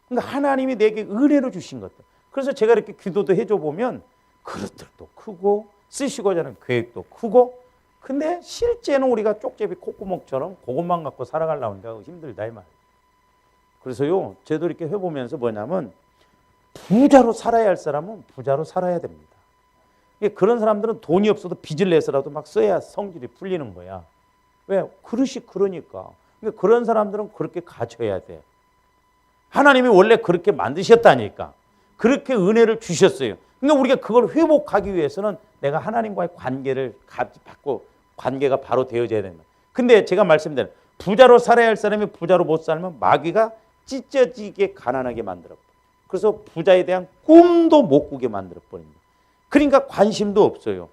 그러니까 하나님이 내게 은혜로 주신 것들. 그래서 제가 이렇게 기도도 해줘 보면 그릇들도 크고 쓰시고자 하는 계획도 크고, 근데 실제는 우리가 쪽제비 콧구멍처럼 그것만 갖고 살아가려고 힘들다 이 말이에요. 그래서요, 저도 이렇게 해보면서 뭐냐면 부자로 살아야 할 사람은 부자로 살아야 됩니다. 그런 사람들은 돈이 없어도 빚을 내서라도 막 써야 성질이 풀리는 거야. 왜? 그릇이 그러니까. 그런 사람들은 그렇게 가져야 돼. 하나님이 원래 그렇게 만드셨다니까. 그렇게 은혜를 주셨어요. 그러니까 우리가 그걸 회복하기 위해서는 내가 하나님과의 관계를 받고 관계가 바로 되어져야 된다. 근데 제가 말씀드린 부자로 살아야 할 사람이 부자로 못 살면 마귀가 찢어지게 가난하게 만들어. 그래서 부자에 대한 꿈도 못 꾸게 만들어 버립니다. 그러니까 관심도 없어요.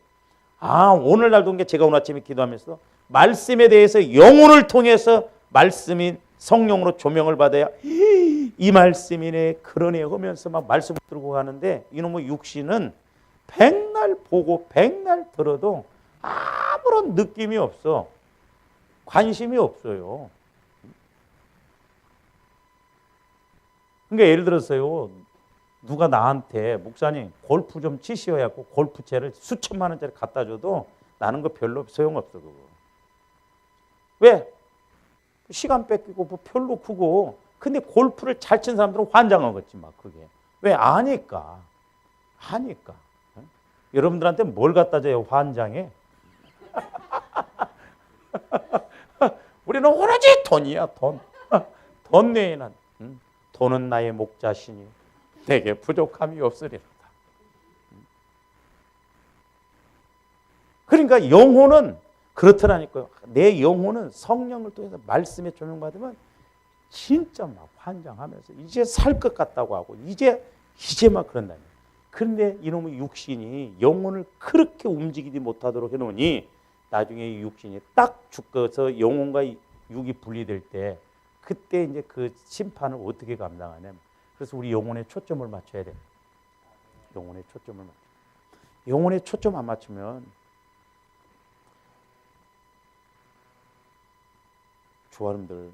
오늘날도 제가 오늘 아침에 기도하면서 말씀에 대해서 영혼을 통해서 말씀이 성령으로 조명을 받아야 이 말씀이네 그러네 하면서 막 말씀을 들고 가는데, 이놈의 육신은 백날 보고 백날 들어도 아무런 느낌이 없어. 관심이 없어요. 그러니까 예를 들어서요, 누가 나한테 목사님 골프 좀 치시오 해갖고 골프채를 수천만 원짜리 갖다 줘도 나는 거 별로 소용없어. 그거 왜? 시간 뺏기고 뭐 별로 크고. 근데 골프를 잘 친 사람들은 환장하겠지 막. 그게 왜? 아니까. 여러분들한테 뭘 갖다 줘요 환장해? 우리는 오로지 돈이야. 돈 외에는 돈은 나의 목자시니 내게 부족함이 없으리로다. 그러니까 영혼은 그렇더라니까요. 내 영혼은 성령을 통해서 말씀에 조명받으면 진짜 막 환장하면서 이제 살 것 같다고 하고 이제 막 그런다니. 그런데 이놈의 육신이 영혼을 그렇게 움직이지 못하도록 해놓으니 나중에 이 육신이 딱 죽어서 영혼과 육이 분리될 때 그때 이제 그 심판을 어떻게 감당하냐면, 그래서 우리 영혼에 초점을 맞춰야 돼요. 영혼에 초점을 맞춰. 영혼에 초점 안 맞추면 조아름들,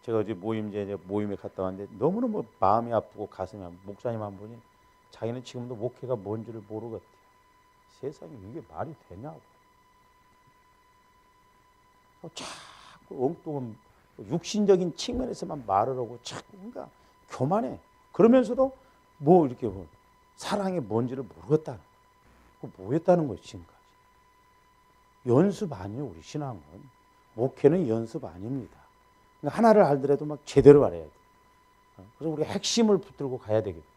제가 어제 모임에 갔다 왔는데 너무너무 마음이 아프고 가슴이 아프고, 목사님 한 분이 자기는 지금도 목회가 뭔지를 모르겠대요. 세상에 이게 말이 되냐고. 자꾸 엉뚱한 육신적인 측면에서만 말을 하고 자꾸 그러니까 교만해. 그러면서도 뭐 이렇게 뭐 사랑이 뭔지를 모르겠다. 그 뭐였다는 거예요 지금까지. 연습 아니에요 우리 신앙은. 목회는 연습 아닙니다. 그러니까 하나를 알더라도 막 제대로 알아야 돼. 그래서 우리가 핵심을 붙들고 가야 되겠다.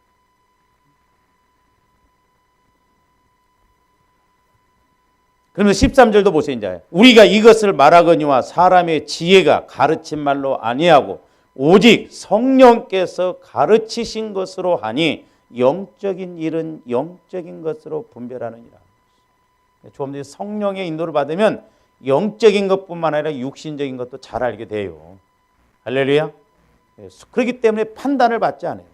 그러면 13절도 보세요. 이제 우리가 이것을 말하거니와 사람의 지혜가 가르친 말로 아니하고 오직 성령께서 가르치신 것으로 하니 영적인 일은 영적인 것으로 분별하느니라. 조금 더 성령의 인도를 받으면 영적인 것뿐만 아니라 육신적인 것도 잘 알게 돼요. 할렐루야. 그렇기 때문에 판단을 받지 않아요.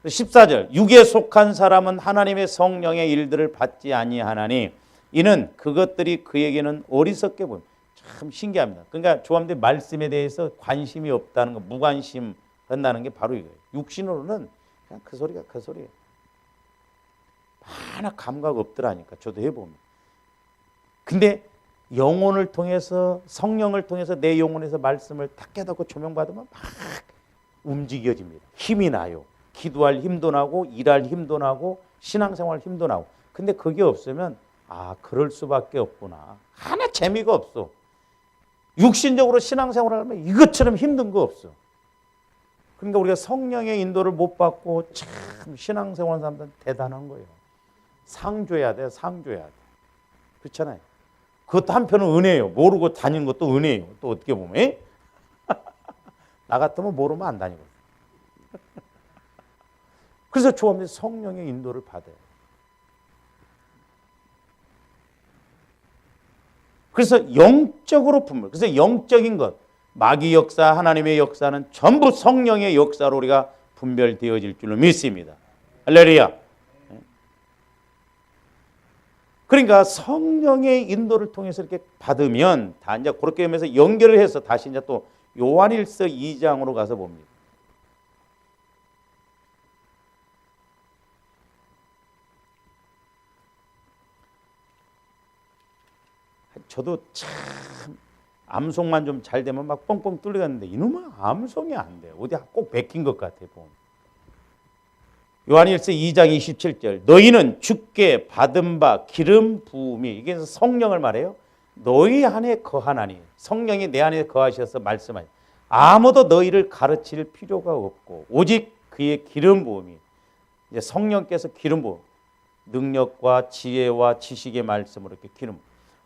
14절 육에 속한 사람은 하나님의 성령의 일들을 받지 아니하나니 이는 그것들이 그에게는 어리석게 보입니다. 참 신기합니다. 그러니까 조합대 말씀에 대해서 관심이 없다는 거, 무관심 한다는 게 바로 이거예요. 육신으로는 그냥 그 소리가 그 소리예요. 하나 감각 없더라니까. 저도 해보면. 근데 영혼을 통해서 성령을 통해서 내 영혼에서 말씀을 딱 깨닫고 조명받으면 막 움직여집니다. 힘이 나요. 기도할 힘도 나고 일할 힘도 나고 신앙생활 힘도 나고. 근데 그게 없으면 그럴 수밖에 없구나. 하나 재미가 없어. 육신적으로 신앙생활을 하면 이것처럼 힘든 거 없어. 그러니까 우리가 성령의 인도를 못 받고 참 신앙생활하는 사람들은 대단한 거예요. 상 줘야 돼. 상 줘야 돼. 그렇잖아요. 그것도 한편은 은혜예요. 모르고 다니는 것도 은혜예요. 또 어떻게 보면. 나 같으면 모르면 안 다니거든. 그래서 조합에 성령의 인도를 받아요. 그래서 영적으로 분별. 그래서 영적인 것, 마귀 역사, 하나님의 역사는 전부 성령의 역사로 우리가 분별되어질 줄로 믿습니다. 할렐루야. 그러니까 성령의 인도를 통해서 이렇게 받으면 다 이제 그렇게 하면서 연결을 해서 다시 이제 또 요한일서 2장으로 가서 봅니다. 저도 참 암송만 좀 잘 되면 막 뻥뻥 뚫리겠는데 이놈은 암송이 안 돼. 어디 꼭 베낀 것 같아 보면. 요한일서 2장 27절 너희는 주께 받은 바 기름 부음이 이게 성령을 말해요. 너희 안에 거하나니 성령이 내 안에 거하셔서 말씀하니 아무도 너희를 가르칠 필요가 없고 오직 그의 기름 부음이 이제 성령께서 기름 부음 능력과 지혜와 지식의 말씀으로 이렇게 기름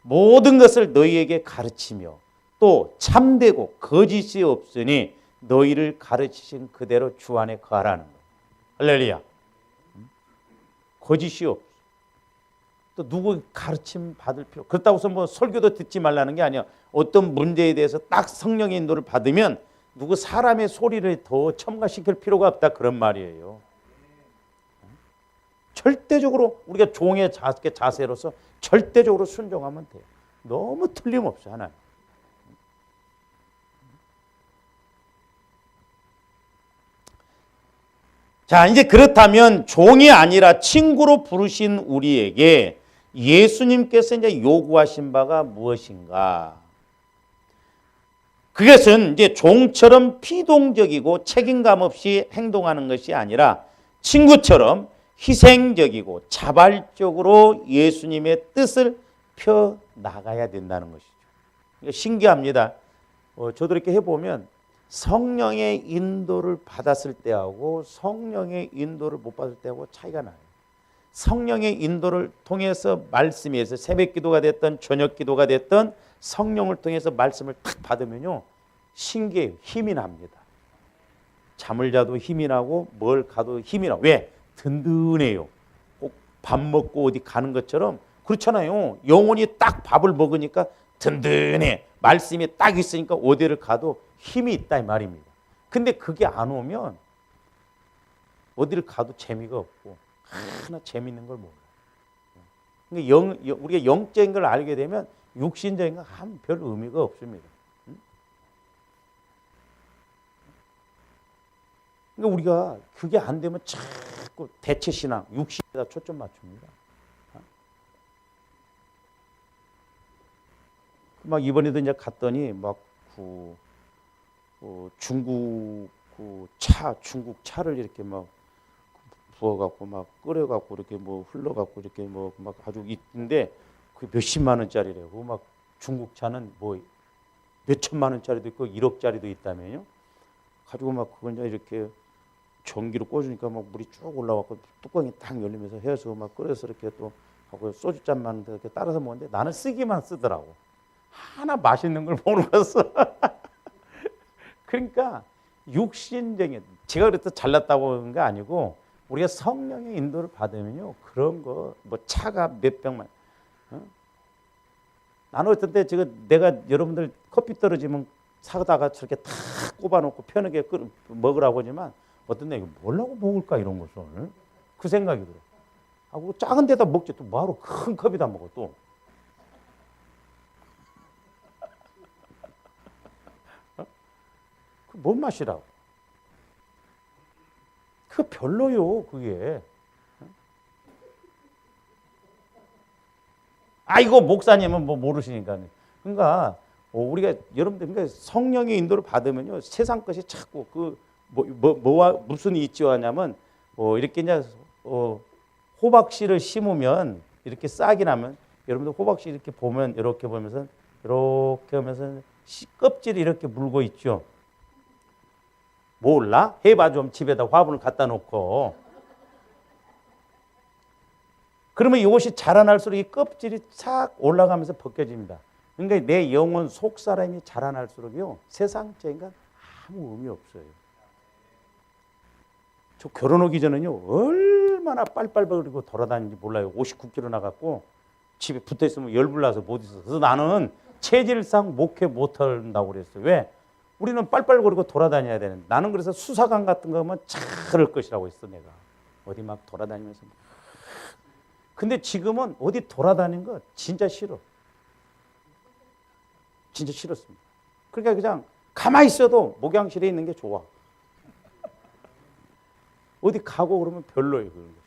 모든 것을 너희에게 가르치며 또 참되고 거짓이 없으니 너희를 가르치신 그대로 주 안에 거하라는 거예요. 할렐루야. 거짓이 없어. 또 누구 가르침 받을 필요. 그렇다고 해서 뭐 설교도 듣지 말라는 게 아니야. 어떤 문제에 대해서 딱 성령의 인도를 받으면 누구 사람의 소리를 더 첨가시킬 필요가 없다 그런 말이에요. 절대적으로 우리가 종의 자세로서 절대적으로 순종하면 돼요. 너무 틀림없어 하나님. 자, 이제 그렇다면 종이 아니라 친구로 부르신 우리에게 예수님께서 이제 요구하신 바가 무엇인가? 그것은 이제 종처럼 피동적이고 책임감 없이 행동하는 것이 아니라 친구처럼 희생적이고 자발적으로 예수님의 뜻을 펴 나가야 된다는 것이죠. 신기합니다. 저도 이렇게 해보면 성령의 인도를 받았을 때하고 성령의 인도를 못 받을 때하고 차이가 나요. 성령의 인도를 통해서 말씀에서 새벽 기도가 됐던 저녁 기도가 됐던 성령을 통해서 말씀을 탁 받으면요. 신기해요. 힘이 납니다. 잠을 자도 힘이 나고 뭘 가도 힘이 나. 왜? 든든해요. 꼭 밥 먹고 어디 가는 것처럼 그렇잖아요. 영혼이 딱 밥을 먹으니까 든든해. 말씀이 딱 있으니까 어디를 가도 힘이 있다 이 말입니다. 근데 그게 안 오면 어디를 가도 재미가 없고 하나 재미있는 걸 몰라요. 그러니까 우리가 영적인 걸 알게 되면 육신적인 건 별 의미가 없습니다. 그러니까 우리가 그게 안 되면 자꾸 대체신앙, 육신에다 초점 맞춥니다. 막 이번에도 이제 갔더니 막 중국 중국 차를 이렇게 막 부어갖고 막 끓여갖고 이렇게 뭐 흘러갖고 이렇게 뭐 막 아주 있는데 그 몇십만 원짜리래요. 막 중국 차는 뭐 몇천만 원짜리도 있고 1억짜리도 있다면요. 가지고 막 그걸 이제 이렇게 전기로 꽂으니까 막 물이 쭉 올라왔고 뚜껑이 딱 열리면서 해서 막 끓여서 이렇게 또 하고 소주잔만 이렇게 따라서 먹는데 나는 쓰기만 쓰더라고. 하나 맛있는 걸 못 먹었어. 그러니까 육신적인 제가 그래서 잘났다고 하는 게 아니고 우리가 성령의 인도를 받으면요 그런 거 뭐 차가 몇 병만 나는 어떤 때 내가 여러분들 커피 떨어지면 사다가 저렇게 탁 꼽아놓고 편하게 먹으라고 하지만 어떤 때 이거 뭐라고 먹을까 이런 것을 그 생각이 들어. 하고 작은 데다 먹지 또 뭐하러 큰 컵에다 먹어 또. 뭔 맛이라고? 그 별로요, 그게. 이거 목사님은 뭐 모르시니까. 그러니까 우리가 여러분들 그러니까 성령의 인도를 받으면요 세상 것이 자꾸 뭐와 무슨 이치하냐면 이렇게 이제 호박씨를 심으면 이렇게 싹이 나면 여러분들 호박씨 이렇게 보면 이렇게 보면서 이렇게 하면서 껍질이 이렇게 물고 있죠. 몰라? 해봐 좀 집에다 화분을 갖다 놓고. 그러면 이것이 자라날수록 이 껍질이 싹 올라가면서 벗겨집니다. 그러니까 내 영혼 속 사람이 자라날수록요 세상적인 건 아무 의미 없어요. 저 결혼하기 전에는요 얼마나 빨빨거리고 돌아다니는지 몰라요. 59kg 나갔고 집에 붙어 있으면 열불 나서 못 있어서. 그래서 나는 체질상 목회 못 한다고 그랬어요. 왜? 우리는 빨빨거리고 돌아다녀야 되는데 나는 그래서 수사관 같은 거 하면 잘할 것이라고 했어 내가. 어디 막 돌아다니면서. 근데 지금은 어디 돌아다니는 거 진짜 싫어. 진짜 싫었습니다. 그러니까 그냥 가만히 있어도 목양실에 있는 게 좋아. 어디 가고 그러면 별로예요. 그런 것이.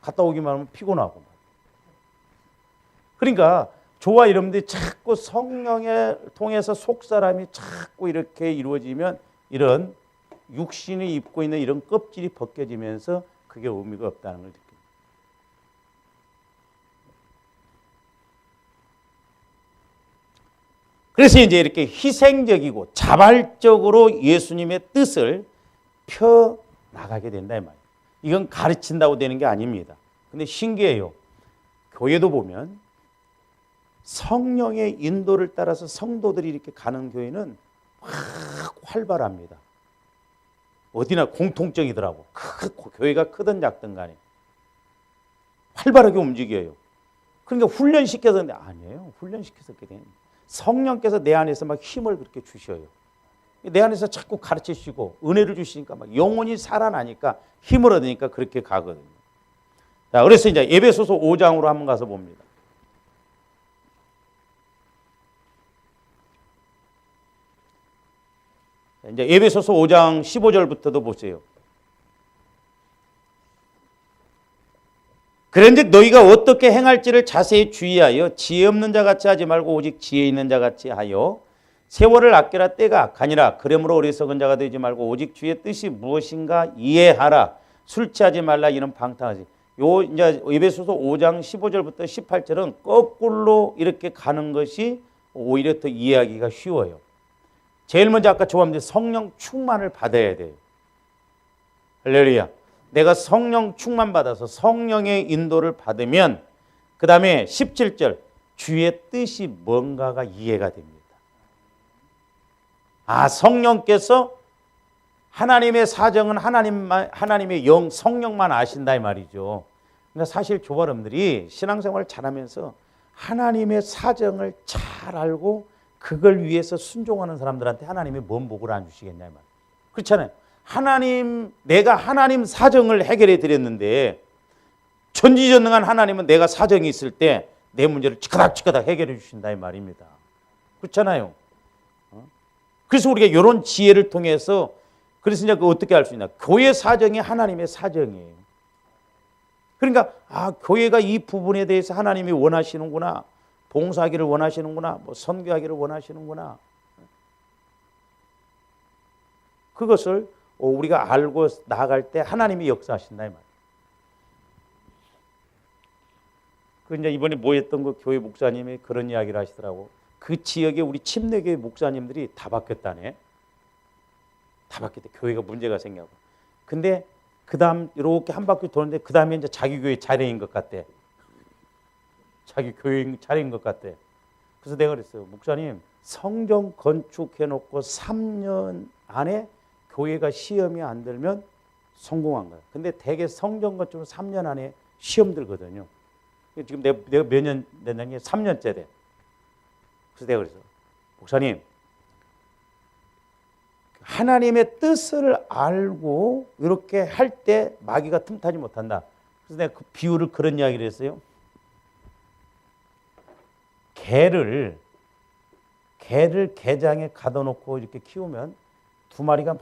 갔다 오기만 하면 피곤하고. 그러니까 저와 여러분들이 자꾸 성령에 통해서 속사람이 자꾸 이렇게 이루어지면 이런 육신이 입고 있는 이런 껍질이 벗겨지면서 그게 의미가 없다는 걸 느낍니다. 그래서 이제 이렇게 희생적이고 자발적으로 예수님의 뜻을 펴 나가게 된다 이 말이에요. 이건 가르친다고 되는 게 아닙니다. 근데 신기해요. 교회도 보면 성령의 인도를 따라서 성도들이 이렇게 가는 교회는 확 활발합니다. 어디나 공통적이더라고. 교회가 크든 작든 간에 활발하게 움직여요. 그러니까 훈련시켜서 근데 아니에요. 훈련시켜서 그렇게 됩니다. 성령께서 내 안에서 막 힘을 그렇게 주셔요. 내 안에서 자꾸 가르치시고 은혜를 주시니까 막 영혼이 살아나니까 힘을 얻으니까 그렇게 가거든요. 자, 그래서 이제 에베소서 5장으로 한번 가서 봅니다. 이제 에베소서 5장 15절부터도 보세요. 그런즉 너희가 어떻게 행할지를 자세히 주의하여 지혜 없는 자 같이 하지 말고 오직 지혜 있는 자 같이 하여 세월을 아껴라 때가 악하니라. 그러므로 어리석은 자가 되지 말고 오직 주의 뜻이 무엇인가 이해하라. 술 취하지 말라 이는 방탕하지. 요 이제 에베소서 5장 15절부터 18절은 거꾸로 이렇게 가는 것이 오히려 더 이해하기가 쉬워요. 제일 먼저 아까 조합니다. 성령 충만을 받아야 돼요. 할렐루야. 내가 성령 충만 받아서 성령의 인도를 받으면 그 다음에 17절 주의 뜻이 뭔가가 이해가 됩니다. 아, 성령께서 하나님의 사정은 하나님의 영, 성령만 아신다 이 말이죠. 그러니까 사실 조바람들이 신앙생활을 잘하면서 하나님의 사정을 잘 알고 그걸 위해서 순종하는 사람들한테 하나님이 뭔 복을 안 주시겠냐 이 말. 그렇잖아요. 내가 하나님 사정을 해결해 드렸는데 전지전능한 하나님은 내가 사정이 있을 때 내 문제를 치까닥 해결해 주신다 이 말입니다. 그렇잖아요. 그래서 우리가 이런 지혜를 통해서 그래서 이제 어떻게 할 수 있나? 교회 사정이 하나님의 사정이에요. 그러니까 교회가 이 부분에 대해서 하나님이 원하시는구나. 봉사하기를 원하시는구나. 뭐 선교하기를 원하시는구나. 그것을 우리가 알고 나아갈 때 하나님이 역사하신다 이 말이에요. 그 이제 이번에 모였던 그 교회 목사님이 그런 이야기를 하시더라고. 그 지역에 우리 침례교회 목사님들이 다 바뀌었다네. 다 바뀌었대. 교회가 문제가 생겨고. 근데 그 다음 이렇게 한 바퀴 도는데 그 다음에 이제 자기 교회 차례인 것 같대. 자기 교회 차례인 것 같대. 그래서 내가 그랬어요. 목사님, 성전 건축해놓고 3년 안에 교회가 시험이 안 들면 성공한 거야. 근데 대개 성전 건축은 3년 안에 시험 들거든요. 지금 내가 몇 년 됐냐면 3년째 돼. 그래서 내가 그랬어. 목사님, 하나님의 뜻을 알고 이렇게 할 때 마귀가 틈타지 못한다. 그래서 내가 그 비유를 그런 이야기를 했어요. 개를 개장에 가둬놓고 이렇게 키우면 두 마리가 막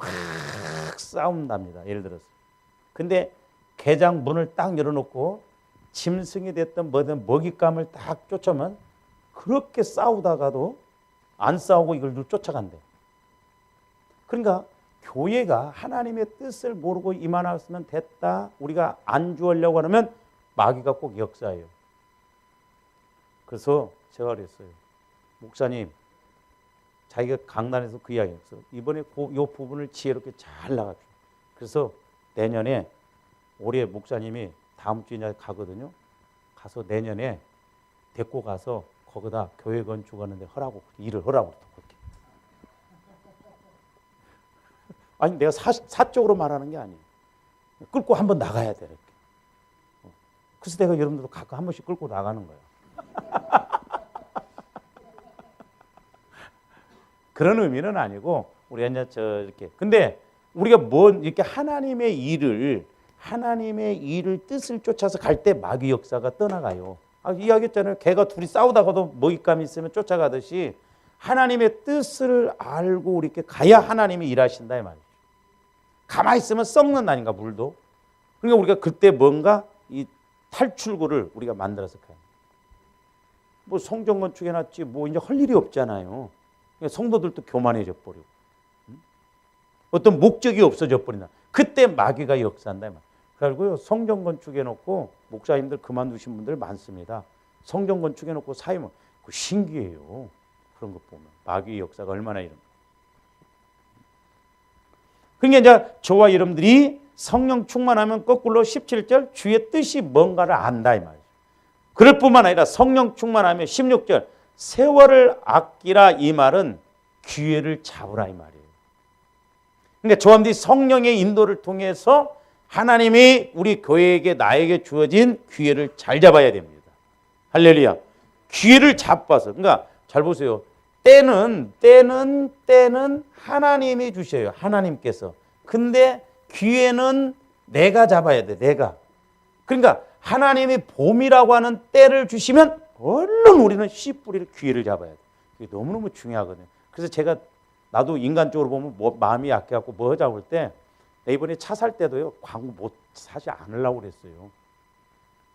싸운답니다. 예를 들어서. 근데 개장 문을 딱 열어놓고 짐승이 됐든 뭐든 먹잇감을 딱 쫓아오면 그렇게 싸우다가도 안 싸우고 이걸 쫓아간대. 그러니까 교회가 하나님의 뜻을 모르고 임하였으면 됐다. 우리가 안주하려고 하면 마귀가 꼭 역사해요. 그래서 제가 그랬어요. 목사님, 자기가 강단에서 그 이야기했어. 이번에 이 부분을 지혜롭게 잘 나가줘. 그래서 내년에 올해 목사님이 다음 주에 가거든요. 가서 내년에 데리고 가서 거기다 교회 건축하는데 일을 하라고 그렇게. 아니 내가 사적으로 말하는 게 아니에요. 끌고 한번 나가야 돼. 이렇게. 그래서 내가 여러분들도 가끔 한 번씩 끌고 나가는 거예요. 그런 의미는 아니고 우리가 이제 이렇게. 근데 우리가 이렇게 하나님의 일을 뜻을 쫓아서 갈 때 마귀 역사가 떠나가요. 이야기했잖아요. 개가 둘이 싸우다가도 먹잇감이 있으면 쫓아가듯이 하나님의 뜻을 알고 이렇게 가야 하나님이 일하신다 이 말이죠. 가만히 있으면 썩는다니까 물도. 그러니까 우리가 그때 뭔가 이 탈출구를 우리가 만들어서 가요. 뭐 성전 건축해놨지 뭐 이제 할 일이 없잖아요. 성도들도 교만해져 버리고 어떤 목적이 없어져 버린다. 그때 마귀가 역사한다. 그래가지고요 성전 건축해놓고 목사님들 그만두신 분들 많습니다. 성전 건축해놓고 사임은 신기해요. 그런 것 보면 마귀의 역사가 얼마나 이런. 그러니까 이제 저와 여러분들이 성령 충만하면 거꾸로 17절 주의 뜻이 뭔가를 안다 이 말이죠. 그럴 뿐만 아니라 성령 충만하면 16절 세월을 아끼라 이 말은 기회를 잡으라 이 말이에요. 그러니까 저와 여러분들이 성령의 인도를 통해서 하나님이 우리 교회에게 나에게 주어진 기회를 잘 잡아야 됩니다. 할렐루야. 기회를 잡아서 그러니까 잘 보세요. 때는 하나님이 주셔요. 하나님께서. 근데 기회는 내가 잡아야 돼. 내가. 그러니까 하나님이 봄이라고 하는 때를 주시면 얼른 우리는 씨 뿌리를 기회를 잡아야 돼. 이게 너무너무 중요하거든요. 그래서 제가 나도 인간적으로 보면 마음이 약해갖고 뭐 잡을 때 이번에 차 살 때도요 광고 못 사지 않으려고 그랬어요.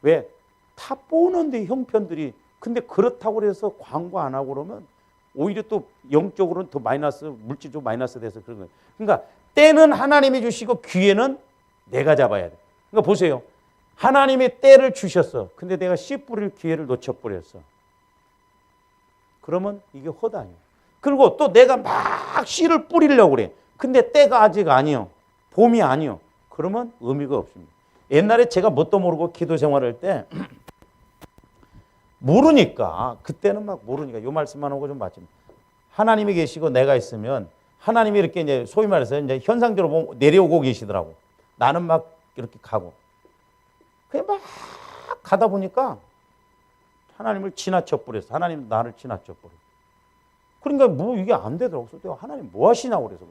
왜? 타 보는데 형편들이 근데 그렇다고 해서 광고 안 하고 그러면 오히려 또 영적으로는 더 마이너스 물질적으로 마이너스 돼서 그런 거예요. 그러니까 때는 하나님이 주시고 기회는 내가 잡아야 돼. 그러니까 보세요. 하나님이 때를 주셨어. 근데 내가 씨 뿌릴 기회를 놓쳐버렸어. 그러면 이게 허당이에요. 그리고 또 내가 막 씨를 뿌리려고 그래. 근데 때가 아직 아니요. 봄이 아니요. 그러면 의미가 없습니다. 옛날에 제가 뭣도 모르고 기도 생활할 때 모르니까 그때는 막 모르니까 요 말씀만 하고 좀 맞지. 하나님이 계시고 내가 있으면 하나님이 이렇게 이제 소위 말해서 이제 현상적으로 보면 내려오고 계시더라고. 나는 막 이렇게 가고. 그냥 막 가다 보니까 하나님을 지나쳐 버렸어. 하나님 나를 지나쳐 버렸어. 그러니까 뭐 이게 안 되더라고. 그래서 하나님 뭐 하시냐고 그래서.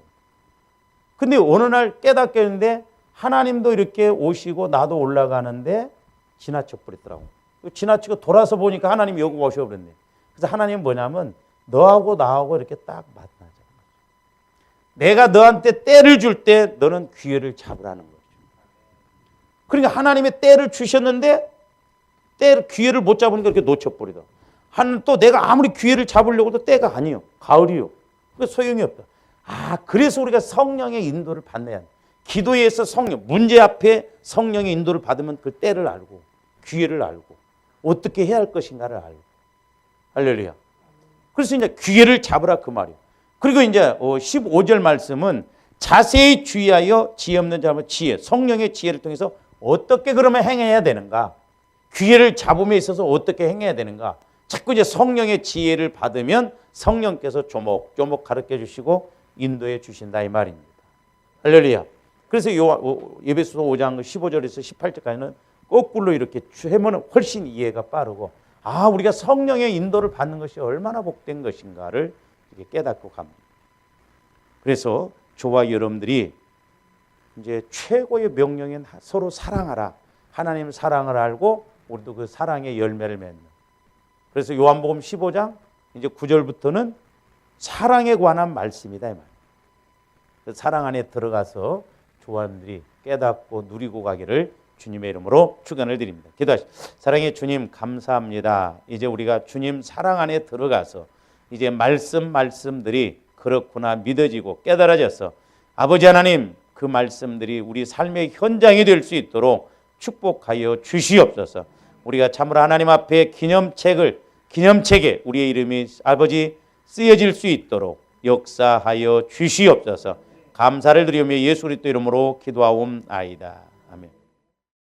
근데 어느 날 깨닫게 했는데 하나님도 이렇게 오시고 나도 올라가는데 지나쳐 버렸더라고. 지나치고 돌아서 보니까 하나님이 여기 오셔버렸네. 그래서 하나님은 뭐냐면 너하고 나하고 이렇게 딱 만나자. 내가 너한테 때를 줄 때 너는 기회를 잡으라는 거죠. 그러니까 하나님이 때를 주셨는데 기회를 못 잡으니까 이렇게 놓쳐버리다. 또 내가 아무리 기회를 잡으려고 해도 때가 아니요. 가을이요. 그래서 소용이 없다. 그래서 우리가 성령의 인도를 받내야 돼. 기도에서 문제 앞에 성령의 인도를 받으면 그 때를 알고 기회를 알고 어떻게 해야 할 것인가를 알고. 할렐루야. 그래서 이제 기회를 잡으라 그 말이에요. 그리고 이제 15절 말씀은 자세히 주의하여 지혜 없는 자면 지혜, 성령의 지혜를 통해서 어떻게 그러면 행해야 되는가? 기회를 잡음에 있어서 어떻게 행해야 되는가? 자꾸 이제 성령의 지혜를 받으면 성령께서 조목조목 가르쳐 주시고 인도해 주신다 이 말입니다. 할렐루야. 그래서 에베소서 5장 15절에서 18절까지는 거꾸로 이렇게 해면 훨씬 이해가 빠르고 우리가 성령의 인도를 받는 것이 얼마나 복된 것인가를 이렇게 깨닫고 갑니다. 그래서 저와 여러분들이 이제 최고의 명령인 서로 사랑하라. 하나님 사랑을 알고 우리도 그 사랑의 열매를 맺는. 그래서 요한복음 15장 이제 9절부터는 사랑에 관한 말씀이다 이 말이에요. 사랑 안에 들어가서 저와 여러분들이 깨닫고 누리고 가기를 주님의 이름으로 축원을 드립니다. 기도하시죠. 사랑의 주님 감사합니다. 이제 우리가 주님 사랑 안에 들어가서 이제 말씀들이 그렇구나 믿어지고 깨달아져서 아버지 하나님 그 말씀들이 우리 삶의 현장이 될 수 있도록 축복하여 주시옵소서. 우리가 참으로 하나님 앞에 기념책에 우리의 이름이 아버지 쓰여질 수 있도록 역사하여 주시옵소서. 감사를 드리며 예수 그리스도 이름으로 기도하옵나이다. 아멘.